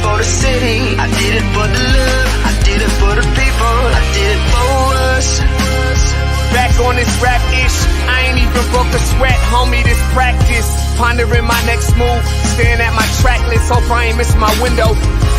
for the city, I did it for the love, I did it for the people, I did it for us. Back on this rap ish, I ain't even broke a sweat, homie, this practice. Pondering my next move, staring at my track list, hope I ain't missing my window.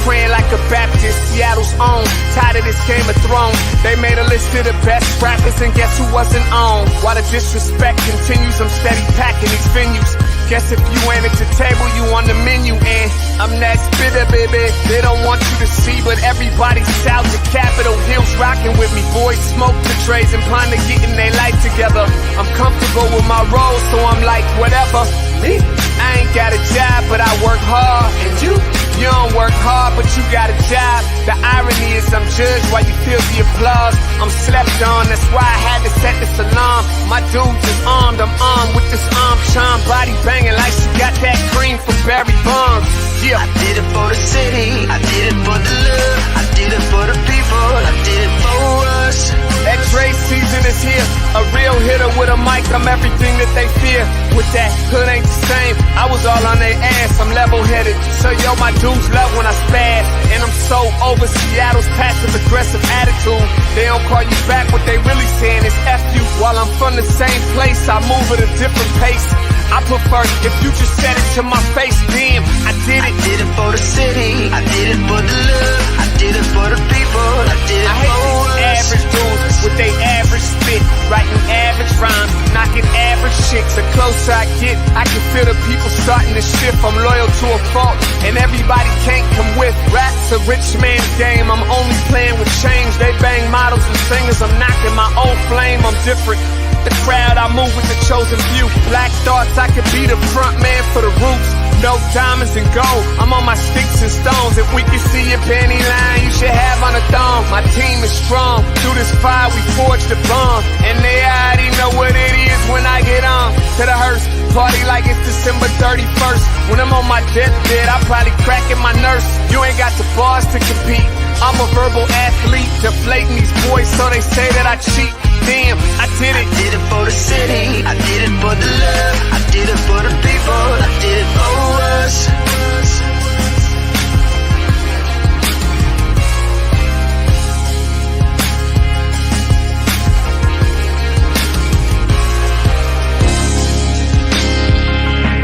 Praying like a Baptist, Seattle's own, tired of this Game of Thrones. They made a list of the best rappers and guess who wasn't on? While the disrespect continues, I'm steady packing these venues. Guess if you ain't at the table, you on the menu, and I'm that spitter, baby. They don't want you to see, but everybody's south to Capitol Hill's rocking with me. Boys smoke the trays and plan to getting their life together. I'm comfortable with my role, so I'm like, whatever. Me? I ain't got a job, but I work hard. And you don't work hard, but you got a job. The irony is I'm judged while you feel the applause. I'm slept on, that's why I had to set this alarm. My dudes is armed, I'm armed with this arm charm. Body banging like she got that cream from Barry Bonds. Yeah. I did it for the city, I did it for the love, I did it for the people, I did it for us. That Dre season is here, a real hitter with a mic, I'm everything that they fear. With that hood ain't the same, I was all on their ass, I'm level-headed. So yo, my dudes love when I spaz, and I'm so over Seattle's passive-aggressive attitude. They don't call you back, what they really saying is F you. While I'm from the same place, I move at a different pace. I prefer if you just said it to my face, damn, I did it. I did it for the city, I did it for the love, I did it for the people, I did it I hate for these us. average dudes with they average spit, writing average rhymes, knocking average chicks. The closer I get, I can feel the people starting to shift. I'm loyal to a fault, and everybody can't come with. Rap's a rich man's game, I'm only playing with change. They bang models and singers, I'm knocking my own flame, I'm different. The crowd, I move with the chosen few. Black thoughts, I could be the front man for the roots. No diamonds and gold, I'm on my sticks and stones. If we can see your panty line, you should have on a thong. My team is strong, through this fire we forged a bond. And they already know what it is when I get on to the hearse. Party like it's December 31st. When I'm on my deathbed, I probably cracking my nurse. You ain't got the bars to compete, I'm a verbal athlete, deflating these boys so they say that I cheat. Damn, I did it. I did it for the city, I did it for the love, I did it for the people, I did it for us.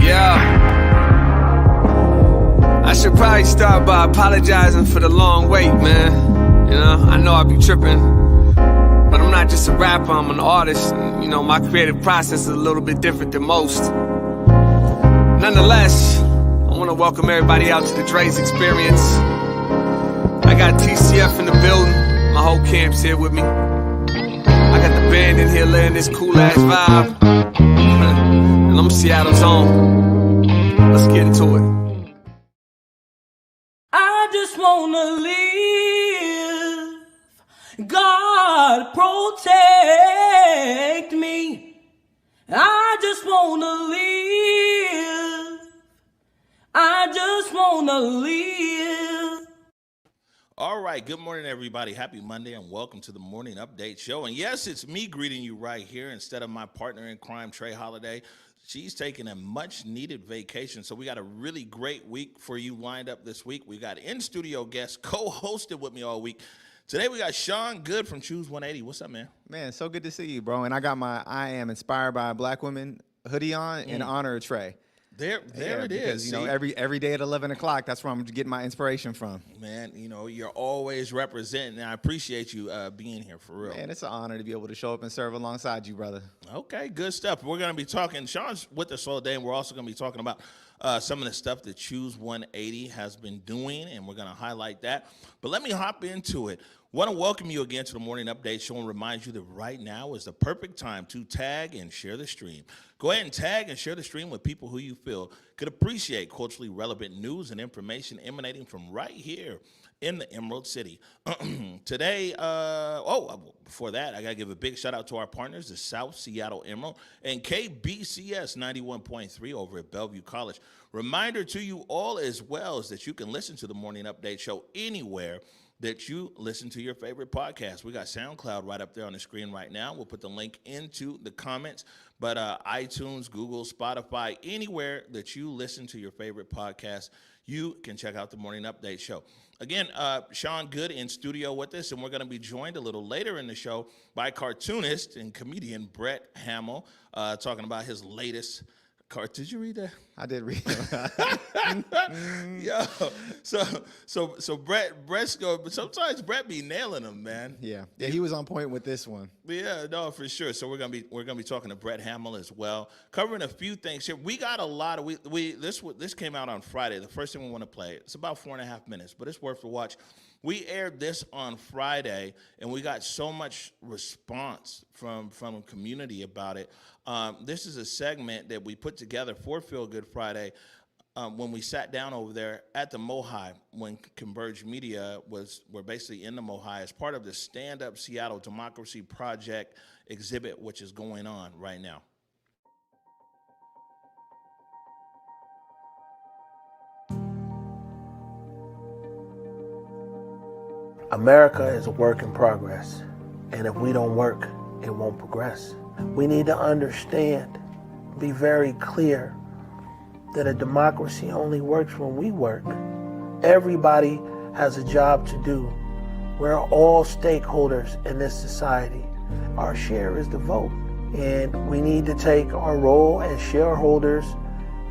Yeah. I should probably start by apologizing for the long wait, man. You know, I know I be tripping, but I'm not just a rapper, I'm an artist. And, you know, my creative process is a little bit different than most. Nonetheless, I want to welcome everybody out to the Dre's Experience. I got TCF in the building, my whole camp's here with me. I got the band in here laying this cool-ass vibe. And I'm Seattle's own. Let's get into it. I just wanna live. God protect me. I just wanna live. I just wanna live. All right, good morning, everybody. Happy Monday and welcome to the Morning Update Show. And yes, it's me greeting you right here instead of my partner in crime, Trey Holiday. She's taking a much-needed vacation, so we got a really great week for you lined up this week. We got in-studio guests co-hosted with me all week. Today we got Sean Goode from Choose 180. What's up, man? Man, so good to see you, bro. And I got my I Am Inspired by Black Women hoodie on in honor of Trey. There it because, is. You know, every day at 11 o'clock, that's where I'm getting my inspiration from. Man, you know, you're always representing, and I appreciate you being here for real. Man, it's an honor to be able to show up and serve alongside you, brother. Okay, good stuff. We're going to be talking, Sean's with us all day, and we're also going to be talking about some of the stuff that Choose 180 has been doing, and we're going to highlight that. But let me hop into it. Want to welcome you again to the Morning Update Show and remind you that right now is the perfect time to tag and share the stream. Go ahead and tag and share the stream with people who you feel could appreciate culturally relevant news and information emanating from right here in the Emerald City. Today, before that, I got to give a big shout out to our partners, the South Seattle Emerald and KBCS 91.3 over at Bellevue College. Reminder to you all as well is that you can listen to the Morning Update Show anywhere that you listen to your favorite podcast. We got SoundCloud right up there on the screen right now. We'll put the link into the comments. But iTunes, Google, Spotify, anywhere that you listen to your favorite podcast, you can check out the Morning Update show. Again, Sean Goode in studio with us, and we're going to be joined a little later in the show by cartoonist and comedian Brett Hamil, talking about his latest Did you read that? I did read Yo, so Brett's go, but sometimes Brett be nailing them, man. Yeah, he was on point with this one. Yeah, no, for sure. So we're gonna be talking to Brett Hamil as well, covering a few things here. We got a lot of this came out on Friday. The first thing we want to play. It's about 4.5 minutes, but it's worth the watch. We aired this on Friday, and we got so much response from the community about it. This is a segment that we put together for Feel Good Friday when we sat down over there at the Mohi when Converge Media were basically in the Mohi as part of the Stand Up Seattle Democracy Project exhibit, which is going on right now. America is a work in progress, and if we don't work, it won't progress. We need to understand, be very clear, that a democracy only works when we work. Everybody has a job to do. We're all stakeholders in this society. Our share is the vote, and we need to take our role as shareholders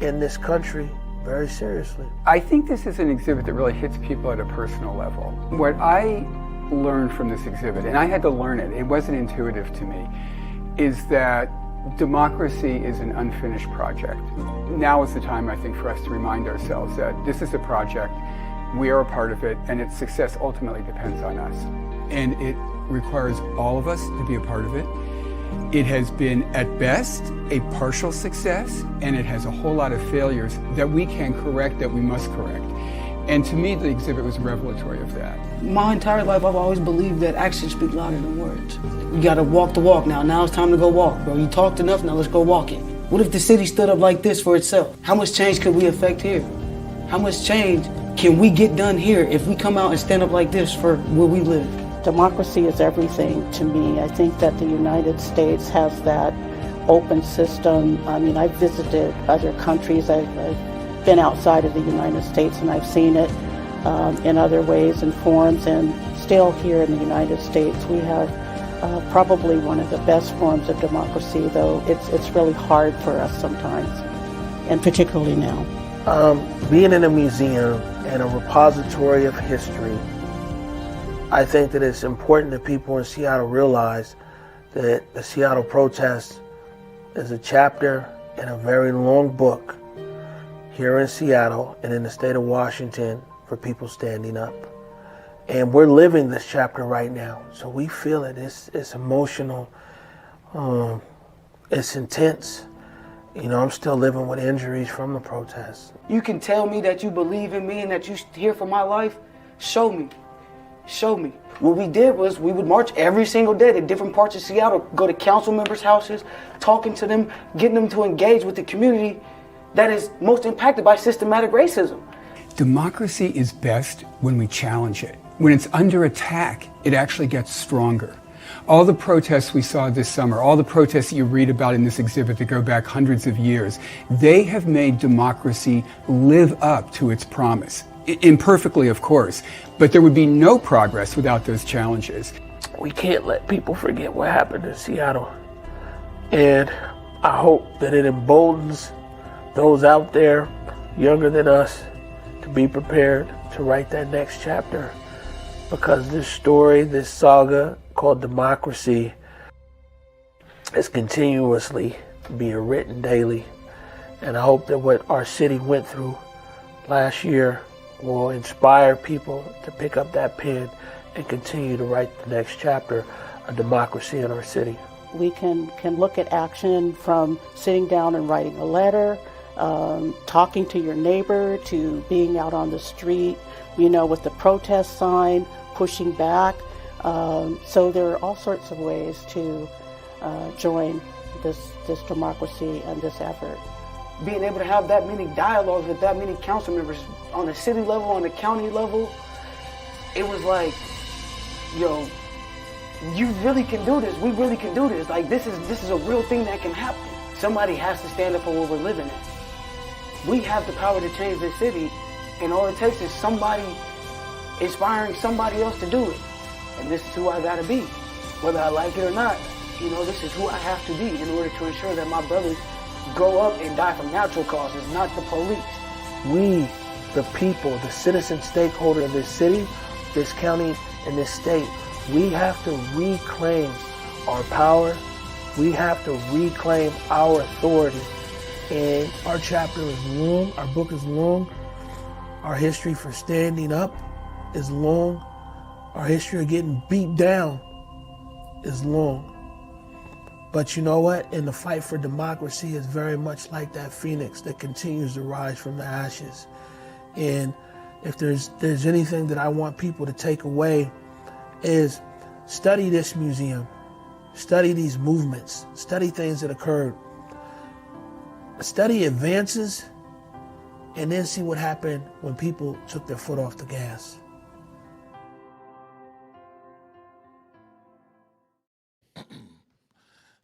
in this country very seriously. I think this is an exhibit that really hits people at a personal level. What I learned from this exhibit, and I had to learn it, it wasn't intuitive to me, is that democracy is an unfinished project. Now is the time, I think, for us to remind ourselves that this is a project, we are a part of it, and its success ultimately depends on us. And it requires all of us to be a part of it. It has been, at best, a partial success, and it has a whole lot of failures that we can correct, that we must correct. And to me, the exhibit was revelatory of that. My entire life, I've always believed that actions speak louder than words. You gotta walk the walk now. Now it's time to go walk, bro. You talked enough, now let's go walk it. What if the city stood up like this for itself? How much change could we affect here? How much change can we get done here if we come out and stand up like this for where we live? Democracy is everything to me. I think that the United States has that open system. I mean, I've visited other countries. I've been outside of the United States, and I've seen it in other ways and forms. And still here in the United States, we have probably one of the best forms of democracy, though it's really hard for us sometimes, and particularly now. Being in a museum and a repository of history, I think that it's important that people in Seattle realize that the Seattle protest is a chapter in a very long book here in Seattle and in the state of Washington for people standing up. And we're living this chapter right now. So we feel it. It's emotional. It's intense. You know, I'm still living with injuries from the protest. You can tell me that you believe in me and that you're here for my life. Show me. Show me. What we did was we would march every single day to different parts of Seattle, go to council members' houses, talking to them, getting them to engage with the community that is most impacted by systematic racism. Democracy is best when we challenge it. When it's under attack, it actually gets stronger. All the protests we saw this summer, all the protests that you read about in this exhibit that go back hundreds of years, they have made democracy live up to its promise. Imperfectly, of course, but there would be no progress without those challenges. We can't let people forget what happened in Seattle. And I hope that it emboldens those out there younger than us to be prepared to write that next chapter. Because this story, this saga called democracy is continuously being written daily. And I hope that what our city went through last year will inspire people to pick up that pen and continue to write the next chapter of democracy in our city. We can look at action from sitting down and writing a letter, talking to your neighbor, to being out on the street, you know, with the protest sign, pushing back. So there are all sorts of ways to join this democracy and this effort. Being able to have that many dialogues with that many council members on the city level, on the county level, it was like, yo, you really can do this. We really can do this. Like, this is a real thing that can happen. Somebody has to stand up for what we're living in. We have the power to change this city, And all it takes is somebody inspiring somebody else to do it. And this is who I gotta be. Whether I like it or not, you know, this is who I have to be in order to ensure that my brothers grow up and die from natural causes, not the police. We, the people, the citizen stakeholder of this city, this county, and this state, we have to reclaim our power. We have to reclaim our authority. And our chapter is long, our book is long. Our history for standing up is long. Our history of getting beat down is long. But you know what? In the fight for democracy is very much like that phoenix that continues to rise from the ashes. And if there's anything that I want people to take away is study this museum, study these movements, study things that occurred, study advances, and then see what happened when people took their foot off the gas.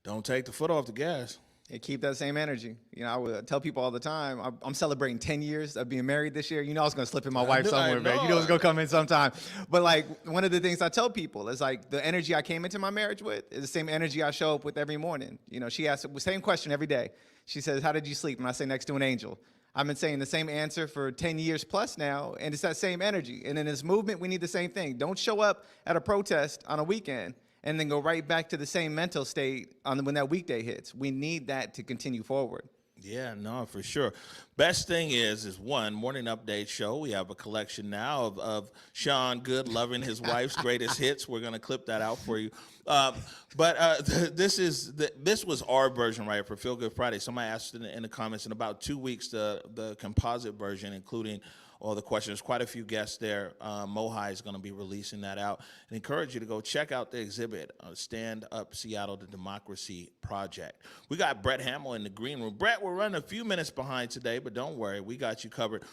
Don't take the foot off the gas. And keep that same energy. You know, I would tell people all the time, I'm celebrating 10 years of being married this year. You know I was going to slip in my wife somewhere, man. You know it's going to come in sometime. But, like, one of the things I tell people is, like, the energy I came into my marriage with is the same energy I show up with every morning. You know, she asks the same question every day. She says, how did you sleep? And I say, next to an angel. I've been saying the same answer for 10 years plus now, and it's that same energy. And in this movement, we need the same thing. Don't show up at a protest on a weekend and then go right back to the same mental state when that weekday hits. We need that to continue forward. Yeah, no, for sure. Best thing is one, Morning Update show. We have a collection now of Sean Goode loving his wife's greatest hits. We're going to clip that out for you. This was our version, right, for Feel Good Friday. Somebody asked in the comments, in about 2 weeks, the composite version, including all the questions. Quite a few guests there. Mohai is going to be releasing that out. And encourage you to go check out the exhibit, Stand Up Seattle, the Democracy Project. We got Brett Hamil in the green room. Brett, we're running a few minutes behind today, but don't worry, we got you covered.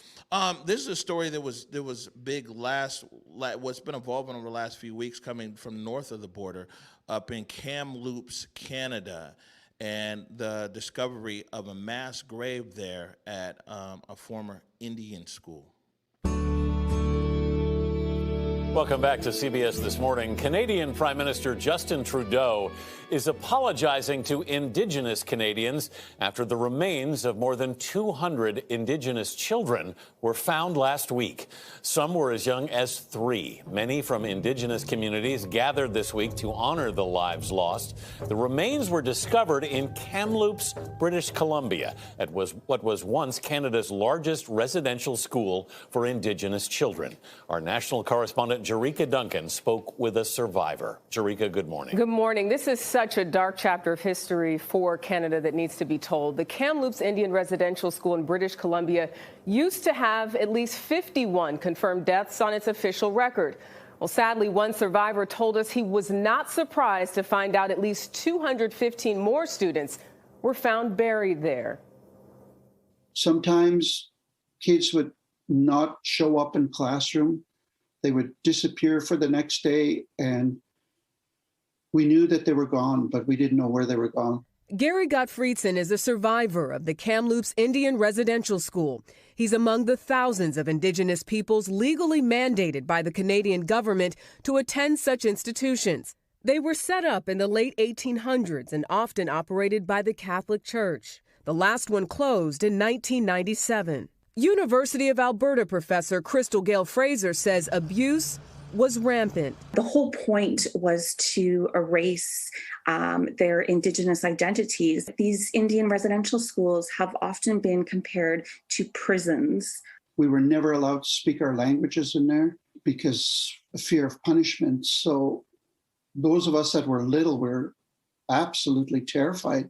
This is a story that was big what's been evolving over the last few weeks, coming from north of the border, up in Kamloops, Canada, and the discovery of a mass grave there at a former Indian school. Welcome back to CBS This Morning. Canadian Prime Minister Justin Trudeau is apologizing to Indigenous Canadians after the remains of more than 200 Indigenous children were found last week. Some were as young as 3. Many from Indigenous communities gathered this week to honor the lives lost. The remains were discovered in Kamloops, British Columbia, at what was once Canada's largest residential school for Indigenous children. Our national correspondent Jerika Duncan spoke with a survivor. Jerika, good morning. Good morning. This is such a dark chapter of history for Canada that needs to be told. The Kamloops Indian Residential School in British Columbia used to have at least 51 confirmed deaths on its official record. Well, sadly, one survivor told us he was not surprised to find out at least 215 more students were found buried there. Sometimes kids would not show up in classroom. They would disappear for the next day, and we knew that they were gone, but we didn't know where they were gone. Gary Gottfriedson is a survivor of the Kamloops Indian Residential School. He's among the thousands of Indigenous peoples legally mandated by the Canadian government to attend such institutions. They were set up in the late 1800s and often operated by the Catholic Church. The last one closed in 1997. University of Alberta professor Crystal Gale Fraser says abuse was rampant. The whole point was to erase their Indigenous identities. These Indian residential schools have often been compared to prisons. We were never allowed to speak our languages in there because of fear of punishment. So those of us that were little were absolutely terrified.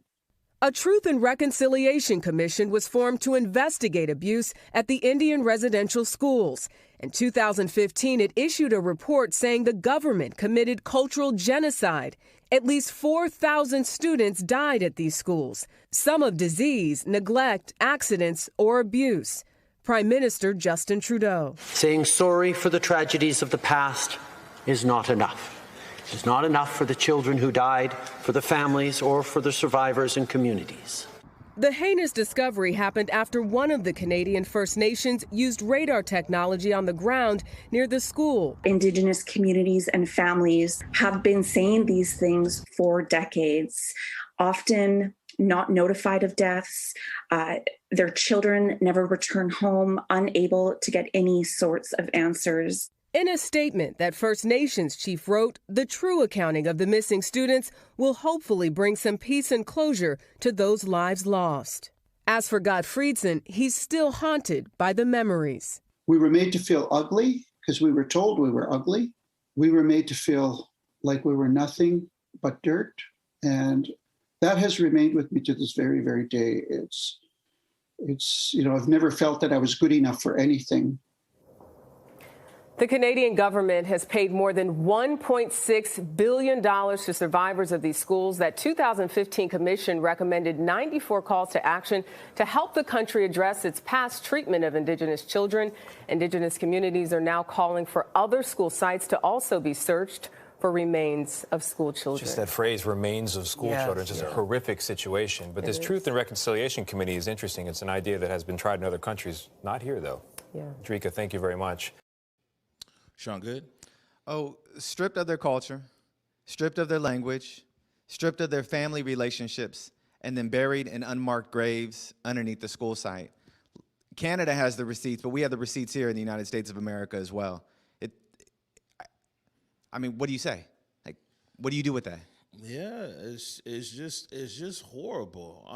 A Truth and Reconciliation Commission was formed to investigate abuse at the Indian residential schools. In 2015, it issued a report saying the government committed cultural genocide. At least 4,000 students died at these schools, some of disease, neglect, accidents, or abuse. Prime Minister Justin Trudeau. Saying sorry for the tragedies of the past is not enough. It's not enough for the children who died, for the families, or for the survivors and communities. The heinous discovery happened after one of the Canadian First Nations used radar technology on the ground near the school. Indigenous communities and families have been saying these things for decades, often not notified of deaths. Their children never return home, unable to get any sorts of answers. In a statement that First Nations chief wrote, the true accounting of the missing students will hopefully bring some peace and closure to those lives lost. As for Goode, he's still haunted by the memories. We were made to feel ugly because we were told we were ugly. We were made to feel like we were nothing but dirt. And that has remained with me to this very, very day. It's I've never felt that I was good enough for anything. The Canadian government has paid more than $1.6 billion to survivors of these schools. That 2015 commission recommended 94 calls to action to help the country address its past treatment of Indigenous children. Indigenous communities are now calling for other school sites to also be searched for remains of school children. Just that phrase, remains of school children, just a horrific situation. But this Truth and Reconciliation Committee is interesting. It's an idea that has been tried in other countries. Not here, though. Yeah. Drika, thank you very much. Sean, Goode? Oh, stripped of their culture, stripped of their language, stripped of their family relationships, and then buried in unmarked graves underneath the school site. Canada has the receipts, but we have the receipts here in the United States of America as well. I mean, what do you say? Like, what do you do with that? Yeah, it's just horrible.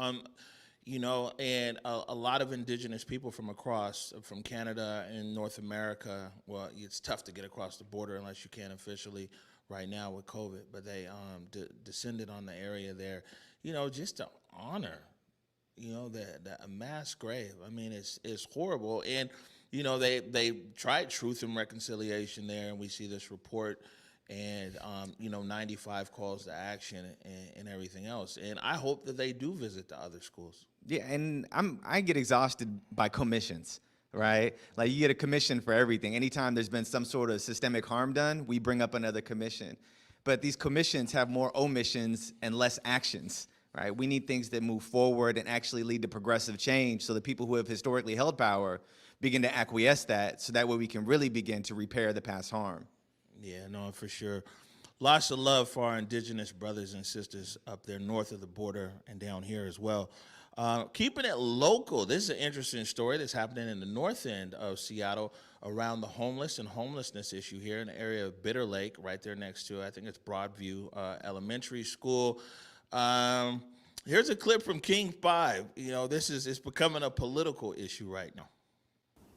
And a lot of Indigenous people from Canada and North America, well, it's tough to get across the border unless you can officially right now with COVID, but they descended on the area there, just to honor, a mass grave. I mean, it's horrible. And, they tried Truth and Reconciliation there, and we see this report and 95 calls to action and everything else. And I hope that they do visit the other schools. Yeah, and I get exhausted by commissions, right? Like, you get a commission for everything. Anytime there's been some sort of systemic harm done, we bring up another commission. But these commissions have more omissions and less actions, right? We need things that move forward and actually lead to progressive change, so the people who have historically held power begin to acquiesce that, so that way we can really begin to repair the past harm. Yeah, no, for sure. Lots of love for our Indigenous brothers and sisters up there north of the border and down here as well. Keeping it local, this is an interesting story that's happening in the north end of Seattle around the homeless and homelessness issue here in the area of Bitter Lake, right there next to, I think it's Broadview Elementary School. Here's a clip from King 5. It's becoming a political issue right now.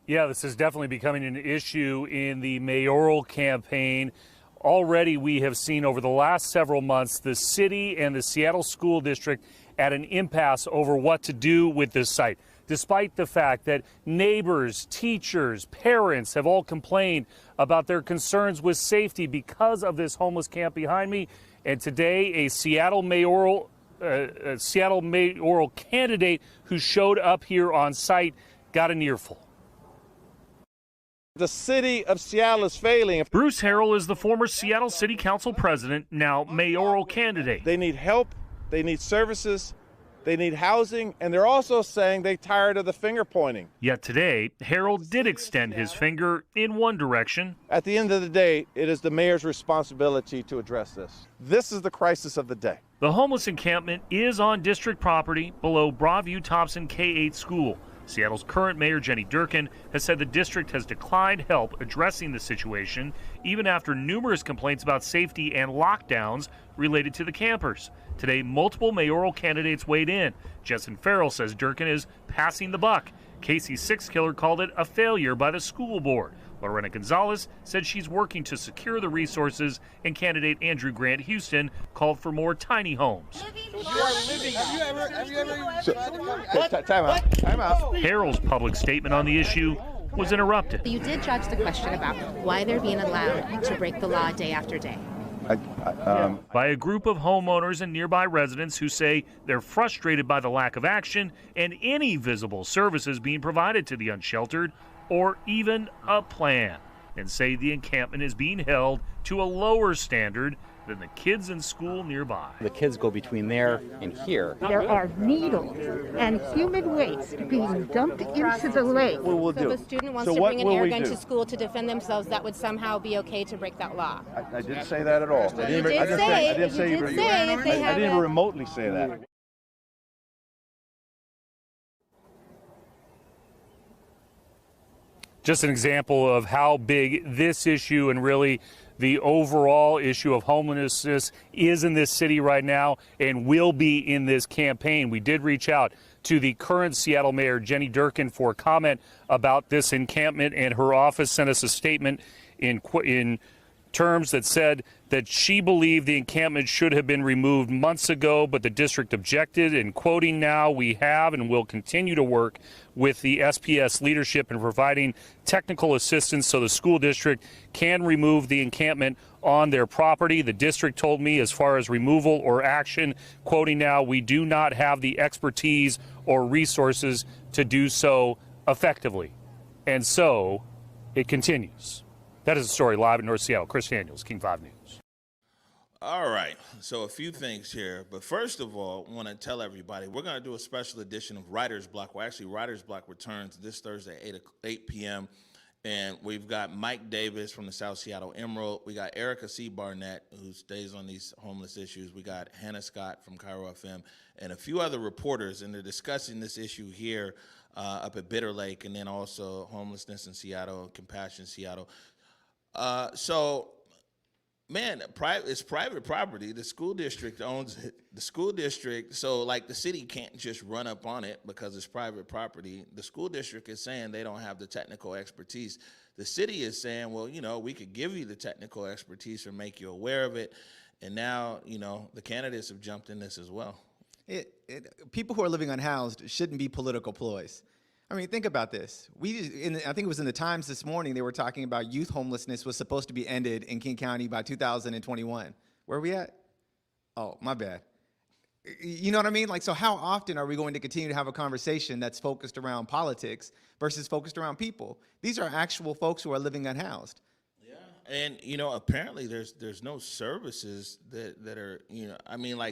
Yeah, this is definitely becoming an issue in the mayoral campaign. Already we have seen over the last several months the city and the Seattle School District at an impasse over what to do with this site, despite the fact that neighbors, teachers, parents have all complained about their concerns with safety because of this homeless camp behind me. And today, a Seattle mayoral candidate who showed up here on site got an earful. The city of Seattle is failing. Bruce Harrell is the former Seattle City Council president, now mayoral candidate. They need help, they need services, they need housing, and they're also saying they're tired of the finger pointing. Yet today, Harrell did extend his finger in one direction. At the end of the day, it is the mayor's responsibility to address this. This is the crisis of the day. The homeless encampment is on district property below Broadview Thompson K-8 school. Seattle's current mayor, Jenny Durkin, has said the district has declined help addressing the situation, even after numerous complaints about safety and lockdowns related to the campers. Today, multiple mayoral candidates weighed in. Justin Farrell says Durkin is passing the buck. Casey Sixkiller called it a failure by the school board. Lorena Gonzalez said she's working to secure the resources, and candidate Andrew Grant Houston called for more tiny homes. Time out. Harrell's public statement on the issue was interrupted. You did judge the question about why they're being allowed to break the law day after day. By a group of homeowners and nearby residents who say they're frustrated by the lack of action and any visible services being provided to the unsheltered, or even a plan, and say the encampment is being held to a lower standard than the kids in school nearby. The kids go between there and here. There are needles and human waste being dumped into the lake. So if a student wants to bring an air gun to school to defend themselves, that would somehow be okay to break that law. I didn't say that at all. I didn't even remotely say that. Just an example of how big this issue and really the overall issue of homelessness is in this city right now and will be in this campaign. We did reach out to the current Seattle Mayor, Jenny Durkan, for comment about this encampment, and her office sent us a statement in terms that said that she believed the encampment should have been removed months ago, but the district objected. And quoting now, we have and will continue to work with the SPS leadership in providing technical assistance so the school district can remove the encampment on their property. The district told me, as far as removal or action, quoting now, we do not have the expertise or resources to do so effectively. And so it continues. That is the story live in North Seattle. Chris Daniels, King 5 News. All right, so a few things here. But first of all, I want to tell everybody, we're going to do a special edition of Writer's Block. Well, actually, Writer's Block returns this Thursday at 8 p.m. And we've got Mike Davis from the South Seattle Emerald. We got Erica C. Barnett, who stays on these homeless issues. We got Hannah Scott from Cairo FM and a few other reporters, and they're discussing this issue here up at Bitter Lake, and then also homelessness in Seattle, Compassion Seattle. Man, it's private property. The school district owns it. The school district, so like the city can't just run up on it because it's private property. The school district is saying they don't have the technical expertise. The city is saying, well, we could give you the technical expertise or make you aware of it. And now, the candidates have jumped in this as well. People who are living unhoused shouldn't be political ploys. I mean, think about this. I think it was in the Times this morning, they were talking about youth homelessness was supposed to be ended in King County by 2021. Where are we at? Oh, my bad. You know what I mean? So how often are we going to continue to have a conversation that's focused around politics versus focused around people? These are actual folks who are living unhoused. Yeah, and apparently there's no services that are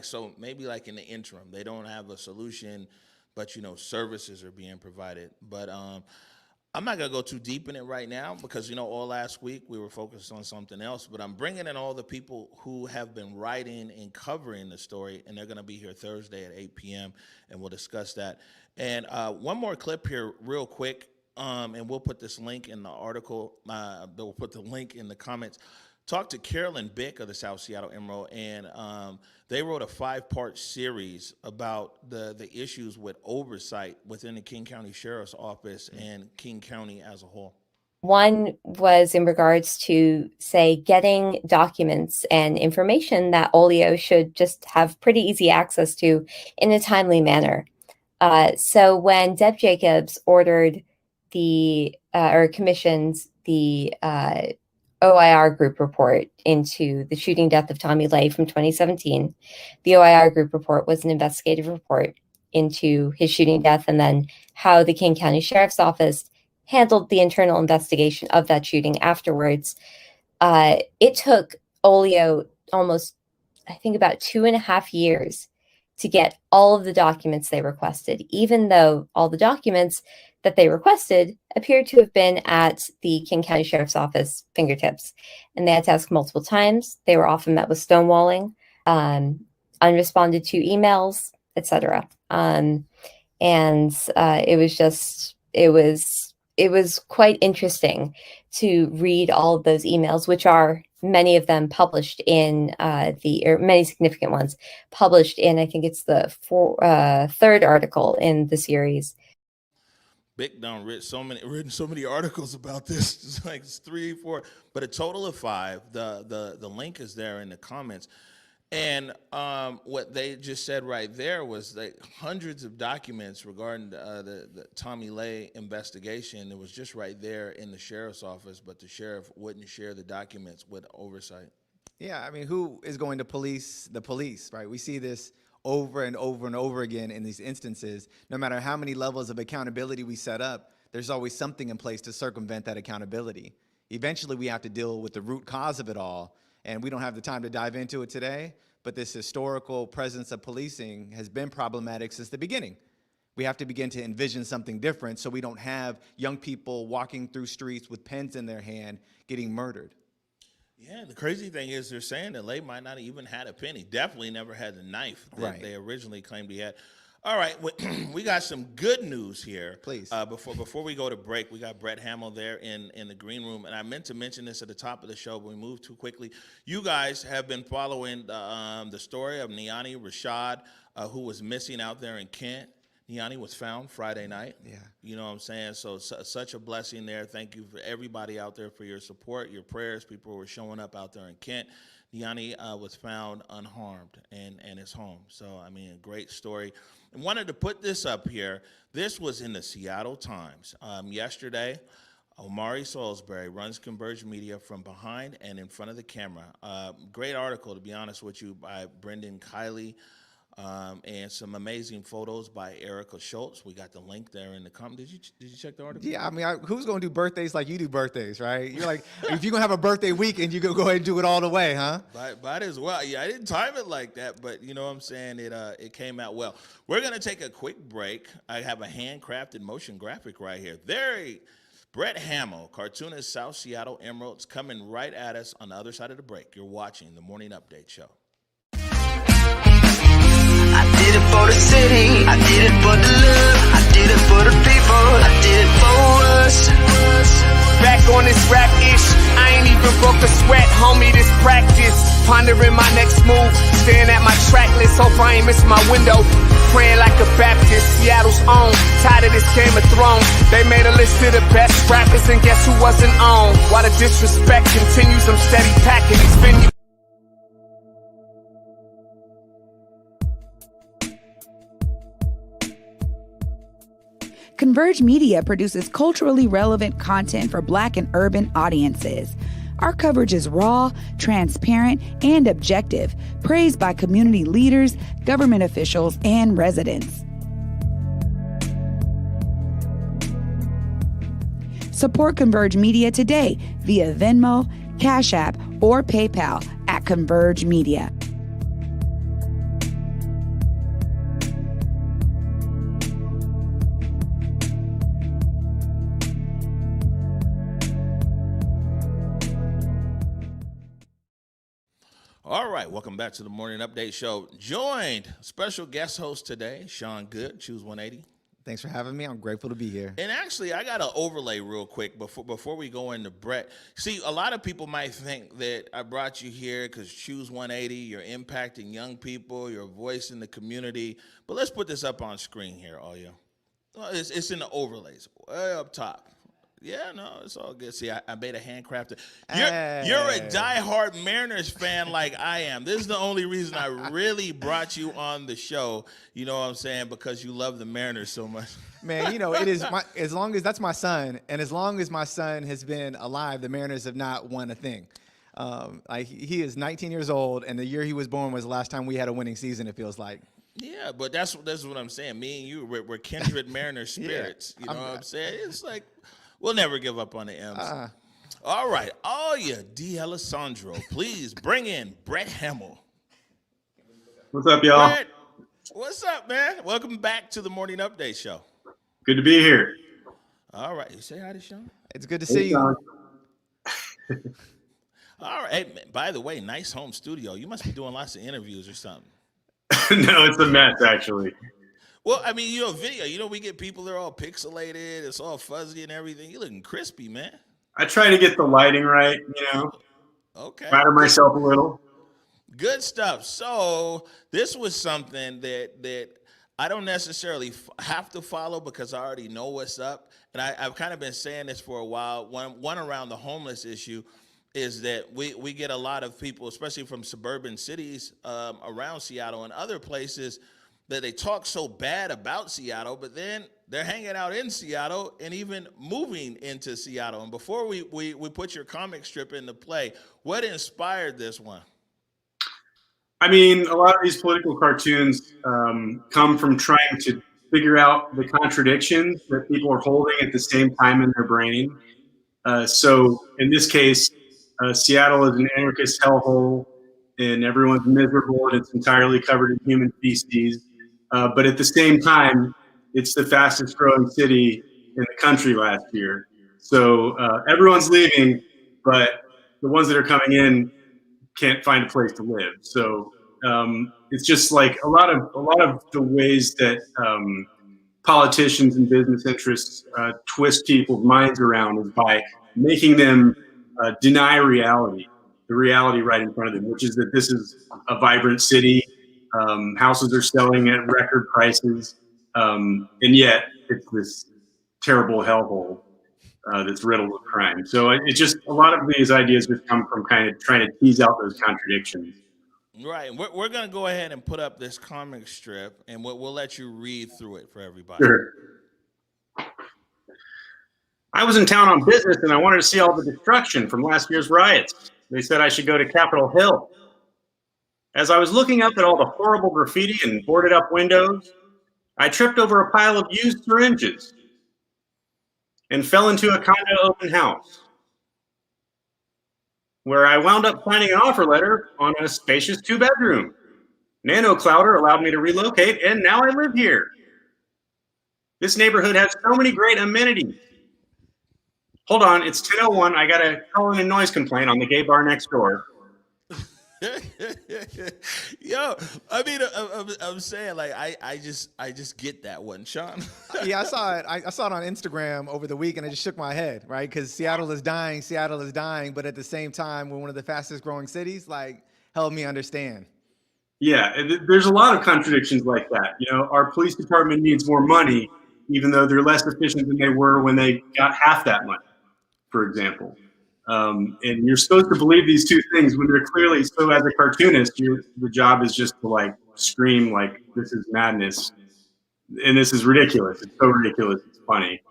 so maybe in the interim they don't have a solution. But, services are being provided. But I'm not going to go too deep in it right now because, all last week we were focused on something else. But I'm bringing in all the people who have been writing and covering the story, and they're going to be here Thursday at 8 p.m., and we'll discuss that. And one more clip here real quick, and we'll put this link in the article. We'll put the link in the comments. Talked to Carolyn Bick of the South Seattle Emerald, and they wrote a 5-part series about the issues with oversight within the King County Sheriff's Office and King County as a whole. One was in regards to, say, getting documents and information that Olio should just have pretty easy access to in a timely manner. So when Deb Jacobs ordered or commissioned the OIR group report into the shooting death of Tommy Lay from 2017. The OIR group report was an investigative report into his shooting death and then how the King County Sheriff's Office handled the internal investigation of that shooting afterwards. It took Olio almost, I think, about 2.5 years to get all of the documents they requested, even though all the documents that they requested appeared to have been at the King County Sheriff's Office fingertips. And they had to ask multiple times. They were often met with stonewalling, unresponded to emails, etc. It was quite interesting to read all of those emails, which are many of them published in many significant ones published in, I think it's the third article in the series. Bick done written so many articles about this. It's 3, 4, but a total of 5. The link is there in the comments. And what they just said right there was hundreds of documents regarding the Tommy Lay investigation. It was just right there in the sheriff's office, but the sheriff wouldn't share the documents with oversight. Yeah, I mean, who is going to police the police, right? We see this over and over and over again in these instances. No matter how many levels of accountability we set up, there's always something in place to circumvent that accountability. Eventually, we have to deal with the root cause of it all, And we don't have the time to dive into it today, but this historical presence of policing has been problematic since the beginning. We have to begin to envision something different so we don't have young people walking through streets with pens in their hand getting murdered. Yeah, the crazy thing is they're saying that Lay might not even had a pen. He definitely never had the knife that they originally claimed he had. All right, we got some good news here. Please. Before we go to break, we got Brett Hamil there in the green room, and I meant to mention this at the top of the show, but we moved too quickly. You guys have been following the story of Niani Rashad, who was missing out there in Kent. Niani was found Friday night. Yeah. You know what I'm saying? So such a blessing there. Thank you for everybody out there for your support, your prayers. People were showing up out there in Kent. Niani was found unharmed and is home. So, I mean, a great story. And wanted to put this up here. This was in the Seattle Times. Yesterday, Omari Salisbury runs Converge Media from behind and in front of the camera. Great article, to be honest with you, by Brendan Kiley. And some amazing photos by Erica Schultz. We got the link there in the comment. Did you check the article? Yeah, I mean, who's going to do birthdays like you do birthdays, right? You're like, if you're going to have a birthday weekend, you go ahead and do it all the way, huh? Might as well. Yeah, I didn't time it like that, but you know what I'm saying? It came out well. We're going to take a quick break. I have a handcrafted motion graphic right here. Brett Hamil, cartoonist, South Seattle Emeralds, coming right at us on the other side of the break. You're watching the Morning Update Show. I did it for the city, I did it for the love, I did it for the people, I did it for us. Back on this rap ish, I ain't even broke a sweat, homie, this practice. Pondering my next move, staring at my track list, hope I ain't miss my window. Praying like a Baptist, Seattle's own, tired of this Game of Thrones. They made a list of the best rappers and guess who wasn't on? While the disrespect continues, I'm steady packing these venues. Converge Media produces culturally relevant content for Black and urban audiences. Our coverage is raw, transparent, and objective, praised by community leaders, government officials, and residents. Support Converge Media today via Venmo, Cash App, or PayPal at Converge Media. All right, welcome back to the Morning Update Show. Joined special guest host today, Sean Goode, Choose 180. Thanks for having me. I'm grateful to be here. And actually, I got to overlay real quick before we go into Brett. See, a lot of people might think that I brought you here because Choose 180, you're impacting young people, you're a voice in the community. But let's put this up on screen here, all you. It's in the overlays, way up top. Yeah, no, it's all good. See, I made a handcrafted. You're a diehard Mariners fan like I am. This is the only reason I really brought you on the show. You know what I'm saying? Because you love the Mariners so much. Man, you know, it is as long as that's my son, and as long as my son has been alive, the Mariners have not won a thing. He is 19 years old, and the year he was born was the last time we had a winning season, it feels like. Yeah, but that's what I'm saying. Me and you, we're kindred Mariner spirits. You know what I'm saying? It's like, we'll never give up on the M's. All right, D. Alessandro, please bring in Brett Hamil. What's up, y'all? Brett, what's up, man? Welcome back to the Morning Update Show. Good to be here. All right, you say hi to Sean. It's good to see you. All right, hey, by the way, nice home studio. You must be doing lots of interviews or something. No, it's a mess, actually. Well, I mean, video, we get people that are all pixelated, it's all fuzzy and everything. You're looking crispy, man. I try to get the lighting right, Okay. Flatter myself a little. Good stuff. So this was something that I don't necessarily have to follow because I already know what's up. And I've kind of been saying this for a while. One around the homeless issue is that we get a lot of people, especially from suburban cities around Seattle and other places, that they talk so bad about Seattle, but then they're hanging out in Seattle and even moving into Seattle. And before we put your comic strip into play, what inspired this one? I mean, a lot of these political cartoons come from trying to figure out the contradictions that people are holding at the same time in their brain. So in this case, Seattle is an anarchist hellhole, and everyone's miserable, and it's entirely covered in human feces. But at the same time, it's the fastest growing city in the country last year. So everyone's leaving, but the ones that are coming in can't find a place to live. So it's just like a lot of the ways that politicians and business interests twist people's minds around is by making them deny reality, the reality right in front of them, which is that this is a vibrant city. Houses are selling at record prices, and yet it's this terrible hellhole that's riddled with crime. So it's just a lot of these ideas just come from kind of trying to tease out those contradictions. Right. We're going to go ahead and put up this comic strip, and we'll let you read through it for everybody. Sure. I was in town on business, and I wanted to see all the destruction from last year's riots. They said I should go to Capitol Hill. As I was looking up at all the horrible graffiti and boarded up windows, I tripped over a pile of used syringes and fell into a condo open house, where I wound up finding an offer letter on a spacious 2-bedroom. Nano Clouder allowed me to relocate, and now I live here. This neighborhood has so many great amenities. Hold on, it's 10:01. I gotta call in a noise complaint on the gay bar next door. Yo, I mean, I'm saying, like, I just get that one, Sean. Yeah, I saw it. I saw it on Instagram over the week, and I just shook my head, right? Because Seattle is dying, but at the same time, we're one of the fastest growing cities. Like, help me understand. Yeah, there's a lot of contradictions like that. You know, our police department needs more money, even though they're less efficient than they were when they got half that money, for example. And you're supposed to believe these two things when they're clearly, so as a cartoonist, the job is just to like scream like, this is madness and this is ridiculous. It's so ridiculous. It's funny.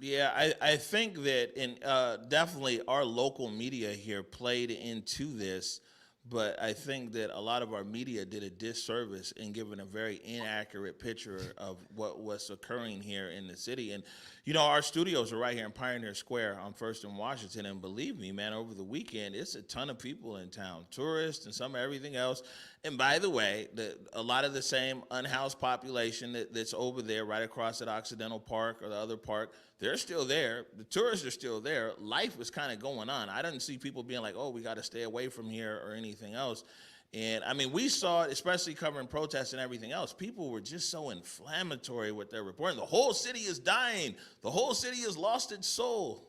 Yeah, I think that definitely our local media here played into this, but I think that a lot of our media did a disservice in giving a very inaccurate picture of what was occurring here in the city. And, you know, our studios are right here in Pioneer Square on First and Washington. And believe me, man, over the weekend, it's a ton of people in town, tourists and some everything else. And by the way, a lot of the same unhoused population that's over there right across at Occidental Park or the other park, they're still there. The tourists are still there. Life is kind of going on. I didn't see people being like, oh, we got to stay away from here or anything else. And I mean, we saw it, especially covering protests and everything else. People were just so inflammatory with their reporting. The whole city is dying. The whole city has lost its soul.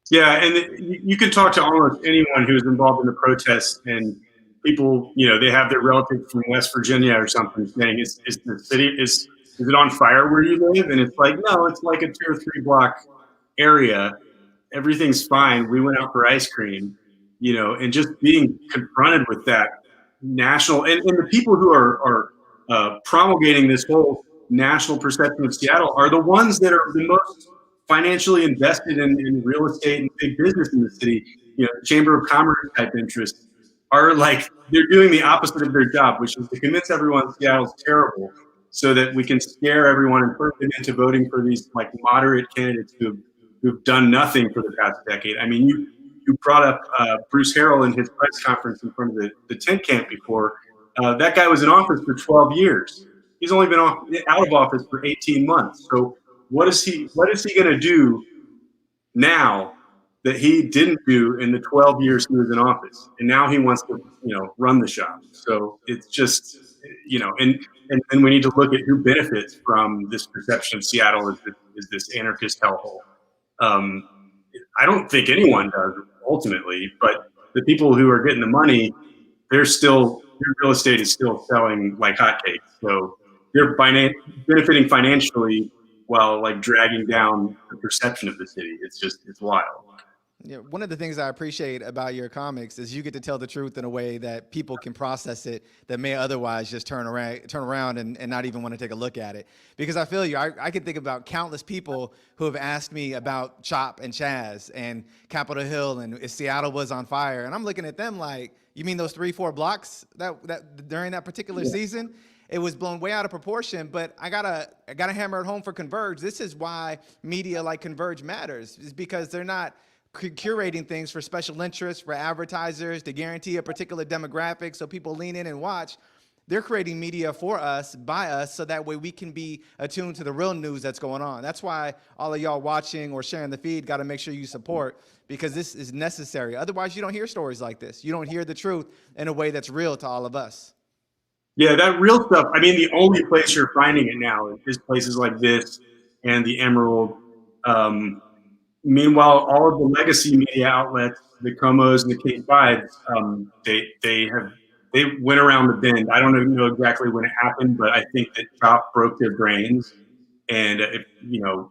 Yeah, and you can talk to almost anyone who's involved in the protests, and people, you know, they have their relatives from West Virginia or something saying, is the city, is it on fire where you live? And it's like, no, it's like a 2 or 3 block area. Everything's fine. We went out for ice cream, you know, and just being confronted with that national, and the people who are promulgating this whole national perception of Seattle are the ones that are the most financially invested in real estate and big business in the city. You know, Chamber of Commerce type interests are like, they're doing the opposite of their job, which is to convince everyone Seattle's terrible so that we can scare everyone and put them into voting for these like moderate candidates who've done nothing for the past decade. I mean, you brought up Bruce Harrell in his press conference in front of the tent camp before. That guy was in office for 12 years. He's only been out of office for 18 months. So what is he going to do now that he didn't do in the 12 years he was in office? And now he wants to, you know, run the shop. So it's just, you know, and we need to look at who benefits from this perception of Seattle as this anarchist hellhole. I don't think anyone does ultimately, but the people who are getting the money, their real estate is still selling like hotcakes. So they're benefiting financially while like dragging down the perception of the city. It's wild. Yeah, one of the things I appreciate about your comics is you get to tell the truth in a way that people can process it that may otherwise just turn around and not even want to take a look at it. Because I feel you. I can think about countless people who have asked me about Chop and Chaz and Capitol Hill and if Seattle was on fire. And I'm looking at them like, you mean those 3-4 blocks that during that particular season? It was blown way out of proportion, but I gotta hammer it home for Converge. This is why media like Converge matters, is because they're not curating things for special interests, for advertisers, to guarantee a particular demographic so people lean in and watch. They're creating media for us, by us, so that way we can be attuned to the real news that's going on. That's why all of y'all watching or sharing the feed got to make sure you support, because this is necessary. Otherwise, you don't hear stories like this. You don't hear the truth in a way that's real to all of us. Yeah, that real stuff. I mean, the only place you're finding it now is places like this and the Emerald. Meanwhile, all of the legacy media outlets, the Comos and the K5s, they went around the bend. I don't know exactly when it happened, but I think that Chop broke their brains. And if, you know,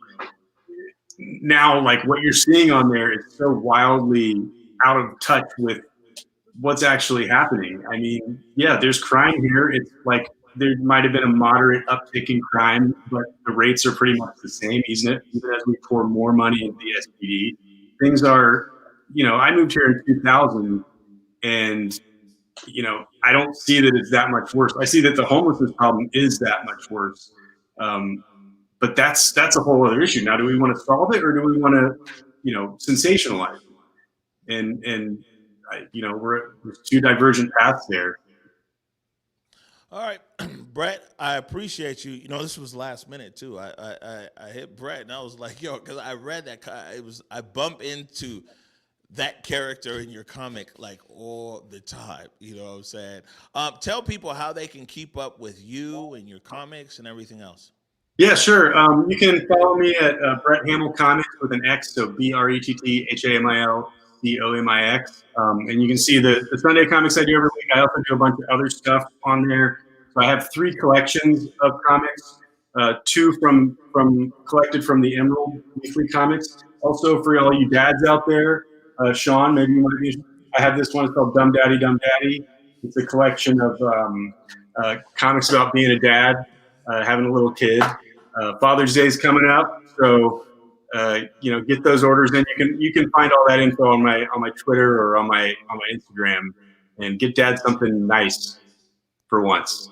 now like what you're seeing on there is so wildly out of touch with what's actually happening. I mean, yeah, there's crime here. It's like there might have been a moderate uptick in crime, but the rates are pretty much the same, even as we pour more money into the SPD. Things are, you know, I moved here in 2000, and, you know, I don't see that it's that much worse. I see that the homelessness problem is that much worse. But that's a whole other issue. Now, do we want to solve it, or do we want to, you know, sensationalize it? And you know, there's two divergent paths there. All right, Brett, I appreciate you. You know, this was last minute too. I hit Brett and I was like, yo, because I read that. I bump into that character in your comic like all the time. You know what I'm saying? Tell people how they can keep up with you and your comics and everything else. Yeah, sure. You can follow me at Brett Hamil Comics with an X, so BRETTHAMILCOMIX. And you can see the Sunday comics I do every week. I also do a bunch of other stuff on there. So I have 3 collections of comics, 2 collected from the Emerald Weekly Comics. Also, for all you dads out there, Sean, maybe you might be. I have this one. It's called Dumb Daddy, Dumb Daddy. It's a collection of comics about being a dad, having a little kid. Father's Day is coming up, so you know, get those orders in. You can find all that info on my Twitter or on my Instagram, and get Dad something nice for once.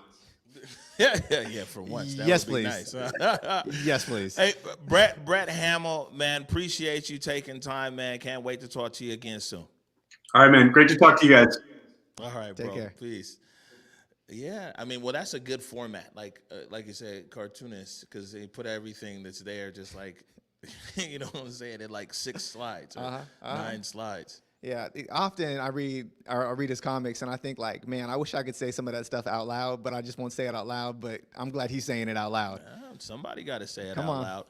Yeah, for once. That Yes, would be please. Nice. Yes, please. Hey, Brett Hamil, man, appreciate you taking time, man. Can't wait to talk to you again soon. All right, man. Great to talk to you guys. All right, Take bro. care. Peace. Yeah, I mean, well, that's a good format, like you said, cartoonist, because they put everything that's there, just like, you know what I'm saying, in like 6 slides or 9 slides. Yeah, often I read his comics and I think like, man, I wish I could say some of that stuff out loud, but I just won't say it out loud. But I'm glad he's saying it out loud. Somebody got to say it Come out on. loud.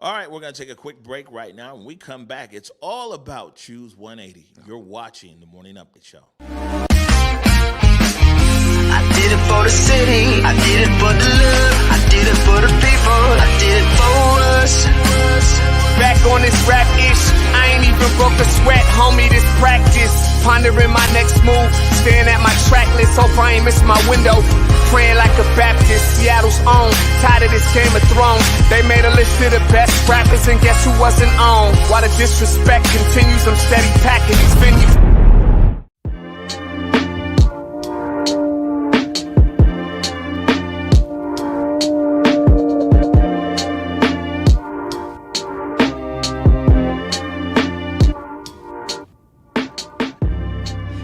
All right, we're going to take a quick break right now. When we come back, it's all about Choose 180. You're watching the Morning Update Show. I did it for the city, I did it for the love, I did it for the people, I did it for us. Back on this rap ish, I ain't even broke a sweat, homie, this practice. Pondering my next move, staring at my track list, hope I ain't miss my window. Praying like a Baptist, Seattle's own, tired of this Game of Thrones. They made a list of the best rappers and guess who wasn't on? While the disrespect continues, I'm steady packing these venues.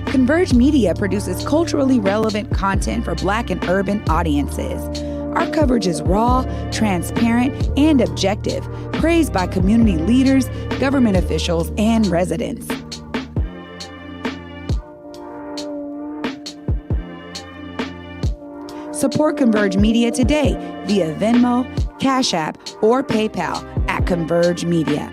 Converge Media produces culturally relevant content for Black and urban audiences. Our coverage is raw, transparent, and objective, praised by community leaders, government officials, and residents. Support Converge Media today via Venmo, Cash App, or PayPal at Converge Media.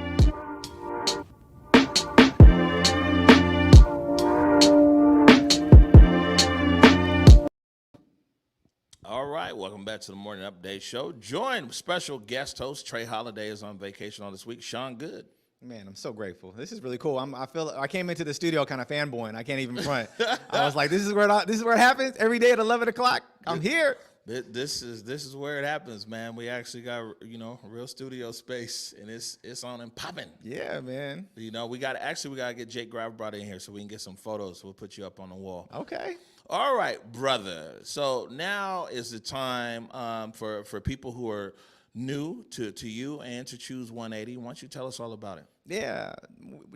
All right, welcome back to the Morning Update Show. Join special guest host Trey Holiday is on vacation on this week. Sean Goode. Man, I'm so grateful. This is really cool. I feel I came into the studio kind of fanboying. I can't even front. I was like, this is where it happens every day at 11 o'clock. I'm here. This is where it happens, man. We actually got, you know, real studio space, and it's on and popping. Yeah, man. You know, we got to get Jake Graver brought in here so we can get some photos. We'll put you up on the wall. Okay. All right, brother. So now is the time for people who are new to you and to Choose 180. Why don't you tell us all about it? Yeah,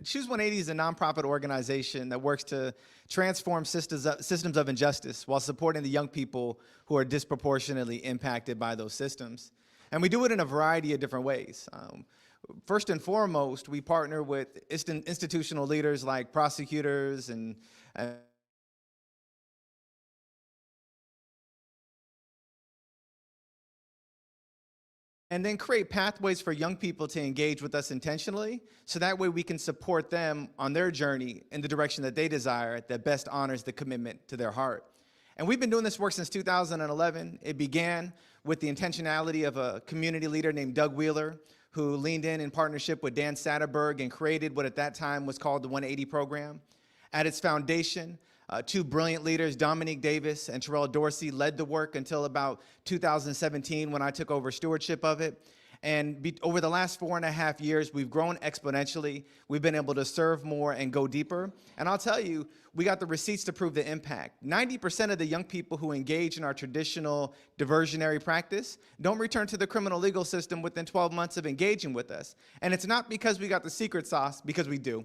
Choose 180 is a nonprofit organization that works to transform systems of injustice while supporting the young people who are disproportionately impacted by those systems. And we do it in a variety of different ways. First and foremost, we partner with institutional leaders like prosecutors and then create pathways for young people to engage with us intentionally, so that way we can support them on their journey in the direction that they desire that best honors the commitment to their heart. And we've been doing this work since 2011. It began with the intentionality of a community leader named Doug Wheeler, who leaned in partnership with Dan Satterberg and created what at that time was called the 180 program. At its foundation, two brilliant leaders, Dominique Davis and Terrell Dorsey, led the work until about 2017 when I took over stewardship of it. And over the last 4.5 years, we've grown exponentially. We've been able to serve more and go deeper. And I'll tell you, we got the receipts to prove the impact. 90% of the young people who engage in our traditional diversionary practice don't return to the criminal legal system within 12 months of engaging with us. And it's not because we got the secret sauce, because we do.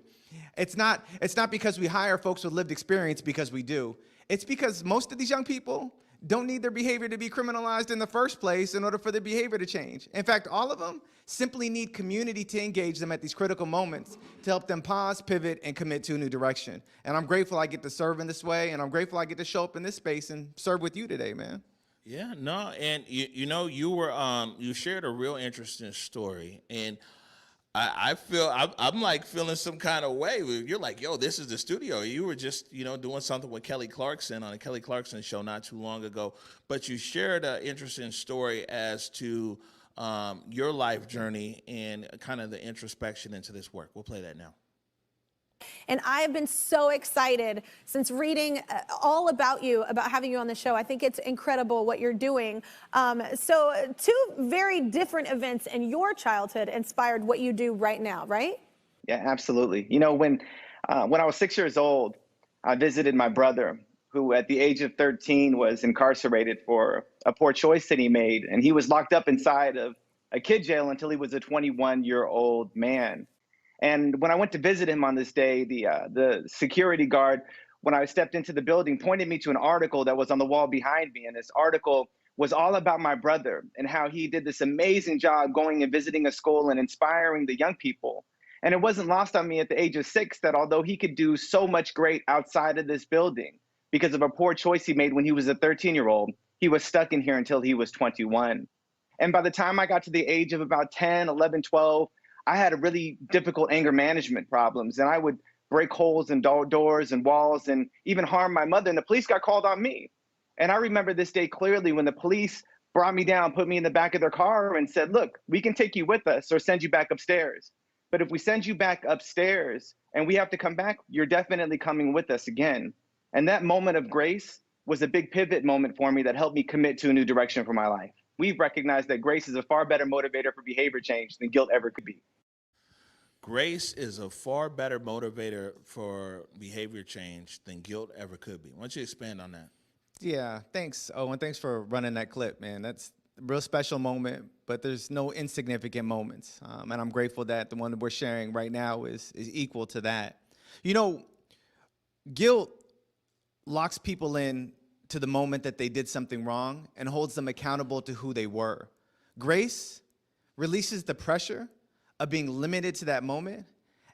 It's not because we hire folks with lived experience, because we do. It's because most of these young people don't need their behavior to be criminalized in the first place in order for their behavior to change. In fact, all of them simply need community to engage them at these critical moments to help them pause, pivot, and commit to a new direction. And I'm grateful I get to serve in this way, and I'm grateful I get to show up in this space and serve with you today, man. Yeah, no, and you shared a real interesting story, and I'm like feeling some kind of way. You're like, yo, this is the studio. You were just, doing something with Kelly Clarkson on a Kelly Clarkson show not too long ago. But you shared an interesting story as to your life journey and kind of the introspection into this work. We'll play that now. And I have been so excited since reading all about you, about having you on the show. I think it's incredible what you're doing. So two very different events in your childhood inspired what you do right now, right? Yeah, absolutely. When I was 6 years old, I visited my brother, who at the age of 13 was incarcerated for a poor choice that he made. And he was locked up inside of a kid jail until he was a 21-year-old man. And when I went to visit him on this day, the security guard, when I stepped into the building, pointed me to an article that was on the wall behind me. And this article was all about my brother and how he did this amazing job going and visiting a school and inspiring the young people. And it wasn't lost on me at the age of 6 that although he could do so much great outside of this building because of a poor choice he made when he was a 13-year-old, he was stuck in here until he was 21. And by the time I got to the age of about 10, 11, 12, I had a really difficult anger management problems, and I would break holes in doors and walls and even harm my mother, and the police got called on me. And I remember this day clearly when the police brought me down, put me in the back of their car and said, look, we can take you with us or send you back upstairs. But if we send you back upstairs and we have to come back, you're definitely coming with us again. And that moment of grace was a big pivot moment for me that helped me commit to a new direction for my life. We've recognized that grace is a far better motivator for behavior change than guilt ever could be. Grace is a far better motivator for behavior change than guilt ever could be. Why don't you expand on that? Yeah, thanks, Owen. Thanks for running that clip, man. That's a real special moment, but there's no insignificant moments. And I'm grateful that the one that we're sharing right now is equal to that. Guilt locks people in to the moment that they did something wrong and holds them accountable to who they were. Grace releases the pressure of being limited to that moment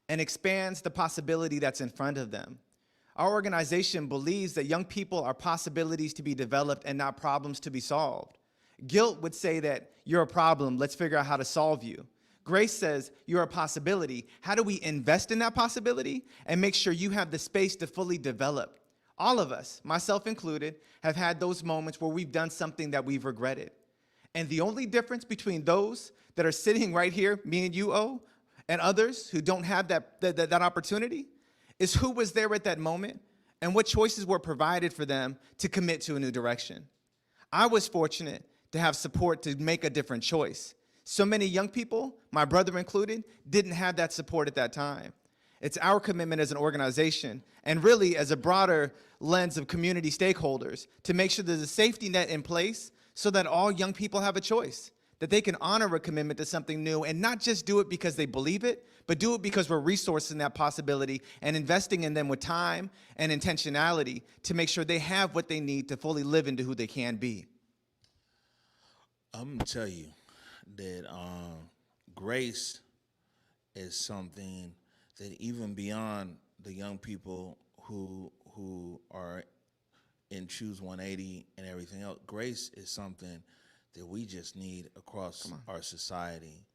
and expands the possibility that's in front of them. Our organization believes that young people are possibilities to be developed and not problems to be solved. Guilt would say that you're a problem, let's figure out how to solve you. Grace says you're a possibility. How do we invest in that possibility and make sure you have the space to fully develop? All of us, myself included, have had those moments where we've done something that we've regretted. And the only difference between those that are sitting right here, me and you, O, and others who don't have that opportunity is who was there at that moment and what choices were provided for them to commit to a new direction. I was fortunate to have support to make a different choice. So many young people, my brother included, didn't have that support at that time. It's our commitment as an organization and really as a broader lens of community stakeholders to make sure there's a safety net in place so that all young people have a choice. that they can honor a commitment to something new and not just do it because they believe it, but do it because we're resourcing that possibility and investing in them with time and intentionality to make sure they have what they need to fully live into who they can be. I'm gonna tell you that grace is something that even beyond the young people who are in Choose 180 and everything else, grace is something that we just need across our society.